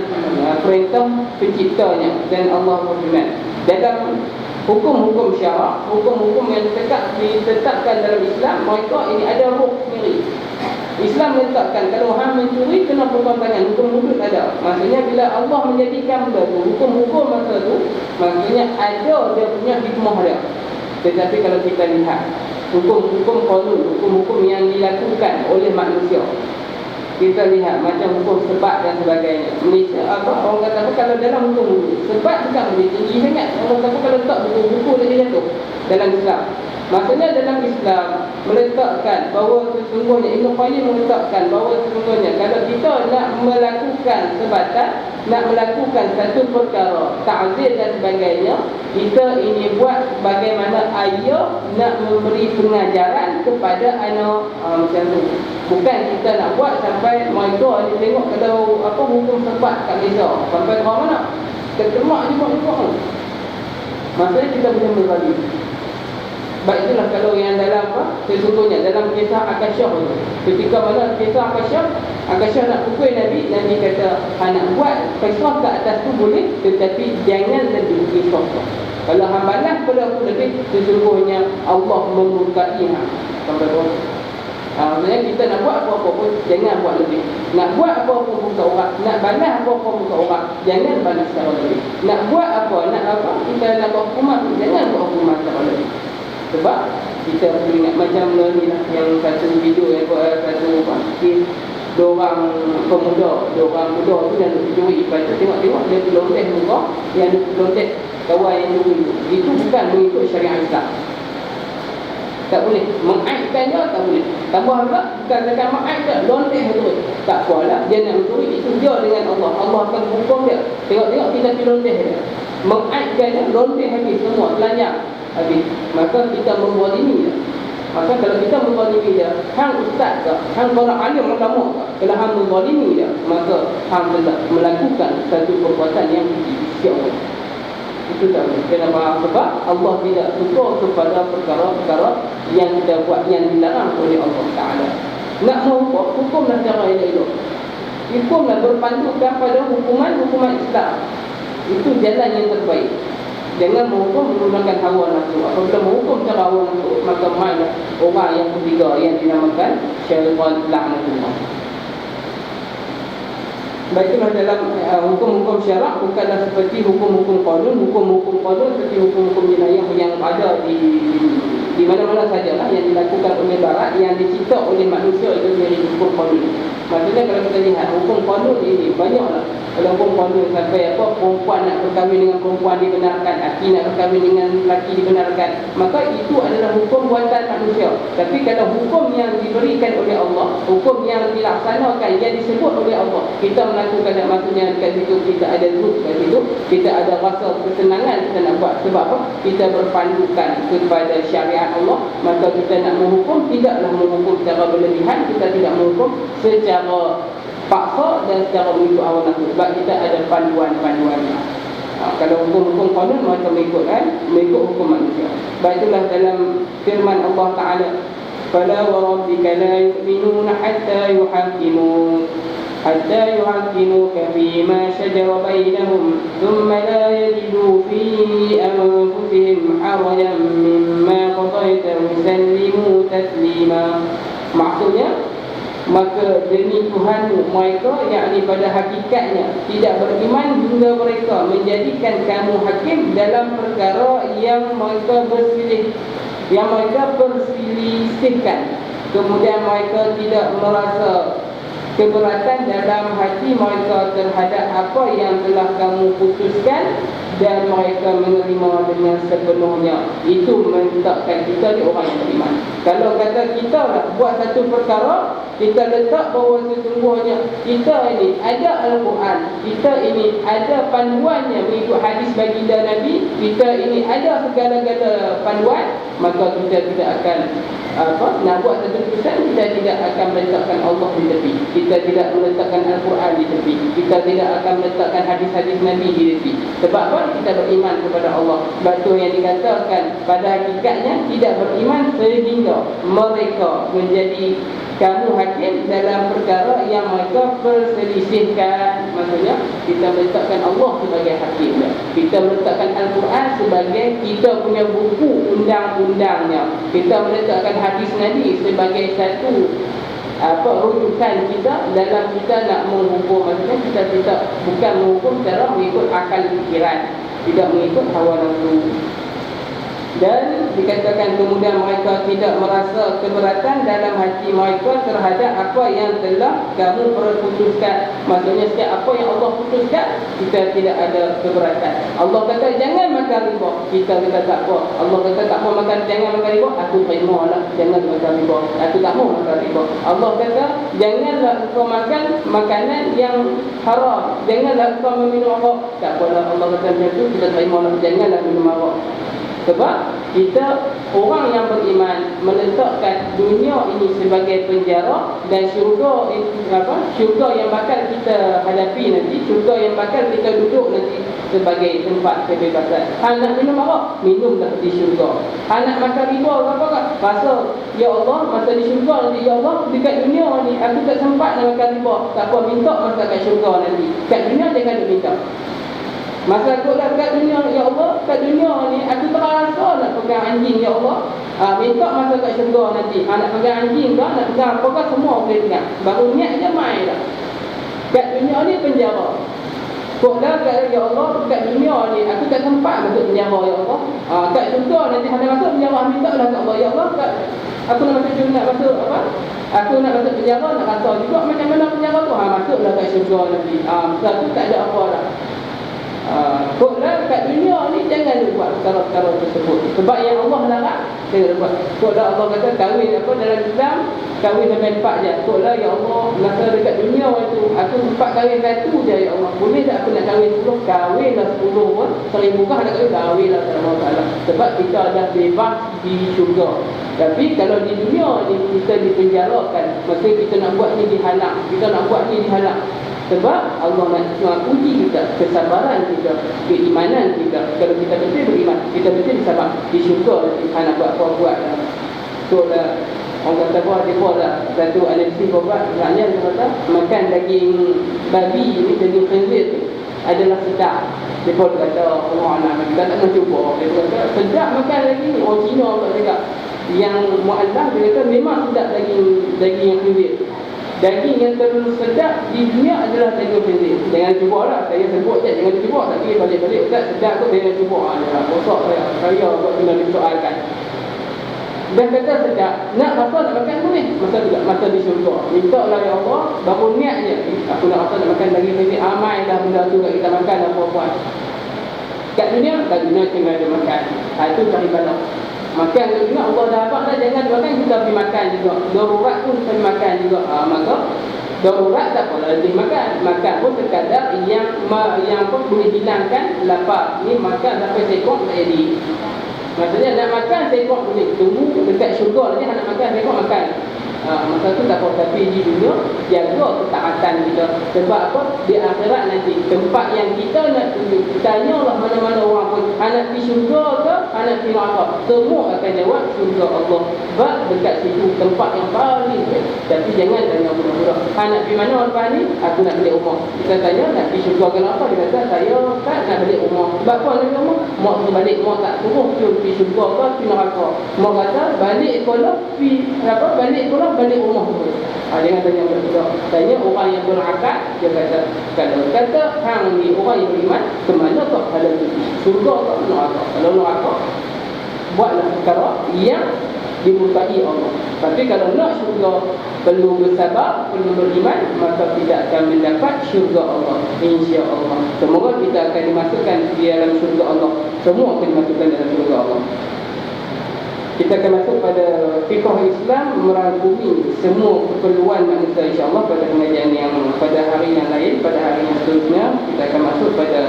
perintah penciptanya. Dan Allah berfirman dalam hukum-hukum syarak, hukum-hukum yang ditetapkan dalam Islam, mereka ini ada ruh sendiri. Islam letakkan kalau hang mencuri kena potong tangan, hukum hudud ada. Maksudnya bila Allah menjadikan benda tu hukum-hukum masa tu, maksudnya ada dia punya hikmah dia. Tetapi kalau kita lihat hukum-hukum qanun, hukum-hukum yang dilakukan oleh manusia, kita lihat macam hukum sebab dan sebagainya. Malaysia orang kata apa, kalau dalam hukum sebab bukan lebih tinggi sangat. Orang kata kalau tak buku dia jatuh dalam Islam. Maksudnya dalam Islam meletakkan bahawa sesungguhnya, Ibn Qayyim meletakkan bahawa sesungguhnya kalau kita nak melakukan sebatan, nak melakukan satu perkara ta'zir dan sebagainya, kita ini buat bagaimana ayah nak memberi pengajaran kepada anak macam tu. Bukan kita nak buat sampai mereka ada tengok kalau apa hukum sebab kat Malaysia sampai ke mana ketemak je buat. Maksudnya kita boleh berbagi. Baik, itulah kalau yang dalam sesungguhnya dalam kisah Akasyah itu, ketika mana kisah Akasyah nak pukul Nabi kata nak buat kisah ke atas tu boleh, tetapi jangan lebih kisah. Kalau hang balas pada aku lebih, sesungguhnya Allah memurkai hang. Sampai berapa? Maksudnya kita nak buat apa-apa pun jangan buat lebih. Nak buat apa-apa pun muka orang, nak balas apa-apa muka orang, jangan balas secara lebih. Nak buat apa, kita nak buat hukuman, jangan buat hukuman secara lebih. Sebab kita ingat macam ni lah, yang satu video yang buat satu kes dua orang muda tu yang curi. Lepas tu tengok dia pelontek muka, yang pelontek kawan yang curi tu. Itu bukan mengikut syariat Islam. Tak boleh mengaitkan dia, tak boleh. Tambah pula bukan sekadar mengaitkan, lontek betul. Tak apalah, dia nak mencuri, itu dia dengan Allah. Allah akan hukum dia. Tengok kita pelontek dia. Mengaitkan dia, lontek habis semua, telanjang habis. Maka kita menzalimi dia. Maka kalau kita menzalimi dia, hang ustaz ke, hang orang alim ulama ke, kalau hang menzalimi dia, maka hang telah melakukan satu perbuatan yang disiap. Itu tak boleh. Kenapa? Sebab Allah tidak suka kepada perkara-perkara yang kita buat yang dilarang oleh Allah Ta'ala. Nak hukumlah secara elok-elok. Hukumlah berpandukan pada hukuman Islam. Itu jalan yang terbaik. Jangan menghukum menggunakan hawa nafsu. Apabila menghukum secara hawa nafsu, maka mainlah orang yang ketiga yang dinamakan syaitan laknatullah. Baiklah, dalam hukum-hukum syarak bukanlah seperti hukum-hukum qanun. Hukum-hukum qanun seperti hukum-hukum jenayah yang ada di mana-mana sajalah yang dilakukan oleh barat, yang dicipta oleh manusia, itu menjadi hukum qanun. Maksudnya kalau kita lihat hukum qanun ini banyaklah. Kalau hukum qanun sampai perempuan nak berkahwin dengan perempuan dibenarkan, laki nak berkahwin dengan laki dibenarkan, maka itu adalah hukum buatan manusia. Tapi kalau hukum yang diberikan oleh Allah, hukum yang dilaksanakan, yang disebut oleh Allah, kita melakukan, maksudnya dekat situ kita ada zuhud, kat situ kita ada rasa kesenangan kita nak buat. Sebab apa? Kita berpandukan kepada syariat Allah. Maka kita nak menghukum, tidaklah menghukum secara berlebihan, kita tidak menghukum secara paksa dan secara mengikut hawa nafsu. Sebab kita ada panduan-panduannya. Kalau hukum-hukum qanun maka mengikut hukum manusia. Baik, itulah dalam firman Allah Ta'ala, fala wa rabbika la yu'minuna hatta yuhakkimuka fima shajara bainahum thumma la yajidu fi anfusihim harajan mimma qadaita wa yusallimu taslima. Maksudnya maka demi Tuhanmu mereka, yakni pada hakikatnya tidak beriman hingga mereka menjadikan kamu hakim dalam perkara yang mereka perselisihkan. Kemudian mereka tidak merasa keberatan dalam hati mereka terhadap apa yang telah kamu putuskan, dan mereka menerima dengan sepenuhnya. Itu menetapkan kita ni orang yang beriman. Kalau kata kita nak buat satu perkara, kita letak bahawa sesungguhnya kita ini ada Al-Quran, kita ini ada panduannya mengikut hadis baginda Nabi, kita ini ada segala-gala panduan, maka kita tidak akan nak buat satu keputusan, kita tidak akan meletakkan Allah di tepi, kita tidak meletakkan Al-Quran di tepi, kita tidak akan meletakkan hadis-hadis Nabi di tepi. Sebab apa? Kita beriman kepada Allah. Sebab tu yang dikatakan pada hakikatnya tidak beriman sehingga mereka menjadi kamu hakim dalam perkara yang mereka perselisihkan. Maksudnya kita meletakkan Allah sebagai hakim, kita meletakkan Al-Quran sebagai kita punya buku undang-undangnya, kita meletakkan hadis Nabi sebagai satu rujukan kita dalam kita nak menghukum. Maksudnya kita bukan menghukum secara mengikut akal fikiran, tidak mengikut hawa nafsu. Dan dikatakan kemudian mereka tidak merasa keberatan dalam hati mereka terhadap apa yang telah kamu perputuskan. Maksudnya setiap apa yang Allah putuskan, kita tidak ada keberatan. Allah kata jangan makan riba, kita kata tak apa. Allah kata tak mau makan, jangan makan riba, aku terima lah, jangan makan riba, aku tak mau makan riba. Allah kata janganlah kau makan makanan yang haram, janganlah kau meminum arak, tak apalah. Allah kata macam tu, kita terima lah, janganlah minum arak. Sebab kita orang yang beriman meletakkan dunia ini sebagai penjara, dan syurga syurga yang bakal kita hadapi nanti, syurga yang bakal kita duduk nanti sebagai tempat kebebasan. Nak minum arak, minumlah di syurga. Nak makan riba apa rasa, ya Allah, masa di syurga nanti, ya Allah, dekat dunia ni aku tak sempat nak makan riba, tak apa, minta masa kat syurga nanti. Kat dunia jangan minta. Masa aku lah kat dunia, ya Allah, kat dunia ni aku terasa nak pegang anjing, ya Allah, minta masa kat syurga nanti, nak pegang anjing ke, nak pegang apa ke, semua boleh pegang. Baru niat je main dah. Kat dunia ni penjara. Kok dah kat, ya Allah, kat dunia ni aku tak sempat masuk penjara, ya Allah, kat syurga nanti hendak masuk penjara, minta lah kat Allah, ya Allah, aku nak masuk syurga, nak masuk aku nak masuk penjara, nak rasa juga macam mana penjara tu, masuklah kat syurga nanti. Sebab tu tak ada apa dah. Koklah kat dunia ni jangan buat perkara-perkara tersebut. Sebab yang Allah larang, jangan buat. Koklah Allah kata kahwin dalam Islam, kahwin sampai 4 je. Koklah ya Allah, masa dekat dunia itu aku sempat kahwin 1 je, ya Allah, boleh tak aku nak kahwin 10? Kahwinlah 10 pun, 1000 kah nak kahwinlah Allah Ta'ala. Sebab kita dah bebas di syurga. Tapi kalau di dunia ni kita dipenjarakan, masa kita nak buat ni dihalang, kita nak buat ni dihalang. Sebab Allah nak uji kita, kesabaran kita, keimanan kita. Kalau kita betul beriman, kita betul sabar, di syurga nanti nak buat apa-buat lah. So lah, orang kata buat dia buat lah. Satu analisis buat, sebenarnya dia kata makan daging babi ni, daging khinzir tu adalah sedap. Dia pun kata Allah nak, kita tak nak cuba. Dia kata sedap makan lagi ni, orang Cina pula cakap. Yang mu'allah dia kata memang sedap daging yang khinzir. Daging yang terlalu sedap di dunia adalah daging khinzir. Jangan cuba lah, saya sebut je, jangan cuba. Tapi balik-balik Ustaz, sedap tu jangan cuba. Rosak saya buat kena disoalkan. Dan kata sedap, nak rasa nak makan boleh, masa di syurga. Minta lah ya Allah, baru niat je, aku nak rasa nak makan daging khinzir, amai dah benda tu kat kita makan apa-apa. Kat dunia kena ada makan. Itu cari balak. Makan juga Allah dah abang dah, jangan makan, kita pergi makan juga. Darurat pun pergi makan juga. Maka darurat tak apa lebih makan. Makan pun sekadar yang pun boleh hilangkan lapar. Ni makan sampai sekok tak jadi. Maksudnya nak makan sekok boleh, tunggu dekat syurga nanti nak makan sekok makan. Masa tu tak apa. Tapi di dunia jaga ketaatan kita. Sebab apa? Di akhirat nanti tempat yang kita nak tuju, tanyalah mana-mana orang pun, anak pergi syurga ke, anak pergi neraka, semua akan jawab syurga Allah. Sebab dekat situ tempat yang paling baik. Tapi jangan tanya budak-budak, anak pergi mana lepas ni? Aku nak beli rumah. Kita tanya nak pergi syurga ke neraka, dia kata saya tak nak balik rumah. Sebab apa nak rumah? Mak suruh balik, mak tak suruh pergi syurga ke pergi neraka. Mak kata balik sekolah pergi apa? Balik sekolah balik rumah tu. Jangan tanya budak. Tanya orang yang berakal, dia kata kalau kata hang ni orang yang beriman, ke mana kau ada pergi? Syurga ke neraka? Kalau neraka, buatlah perkara yang dimurkai Allah. Tapi kalau nak syurga, perlu bersabar, perlu beriman, maka kita akan mendapat syurga Allah, insya-Allah. Semoga kita akan dimasukkan di dalam syurga Allah. Semua akan dimasukkan dalam syurga Allah. Kita akan masuk pada fiqh Islam, merangkumi semua keperluan manusia, insya-Allah, pada pengajian yang pada hari yang lain, pada hari yang seterusnya kita akan masuk pada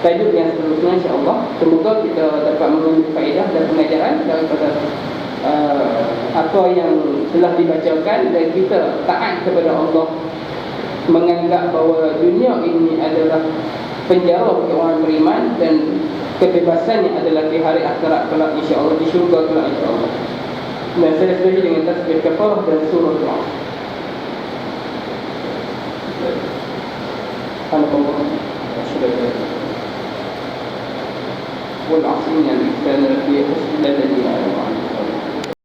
tajuk yang seterusnya, insya-Allah. Semoga kita dapat mengambil faedah dan pengajaran daripada apa yang telah dibacakan, dan kita taat kepada Allah, menganggap bahawa dunia ini adalah penjara bagi orang beriman, dan kebebasannya adalah di hari akhirat kelak, insya-Allah, di syurga kelak, insya-Allah. Dan saya setuju dengan tasbih kafarah dan surah doa. Alhamdulillah. والعصر من الإنسان في حسن الذي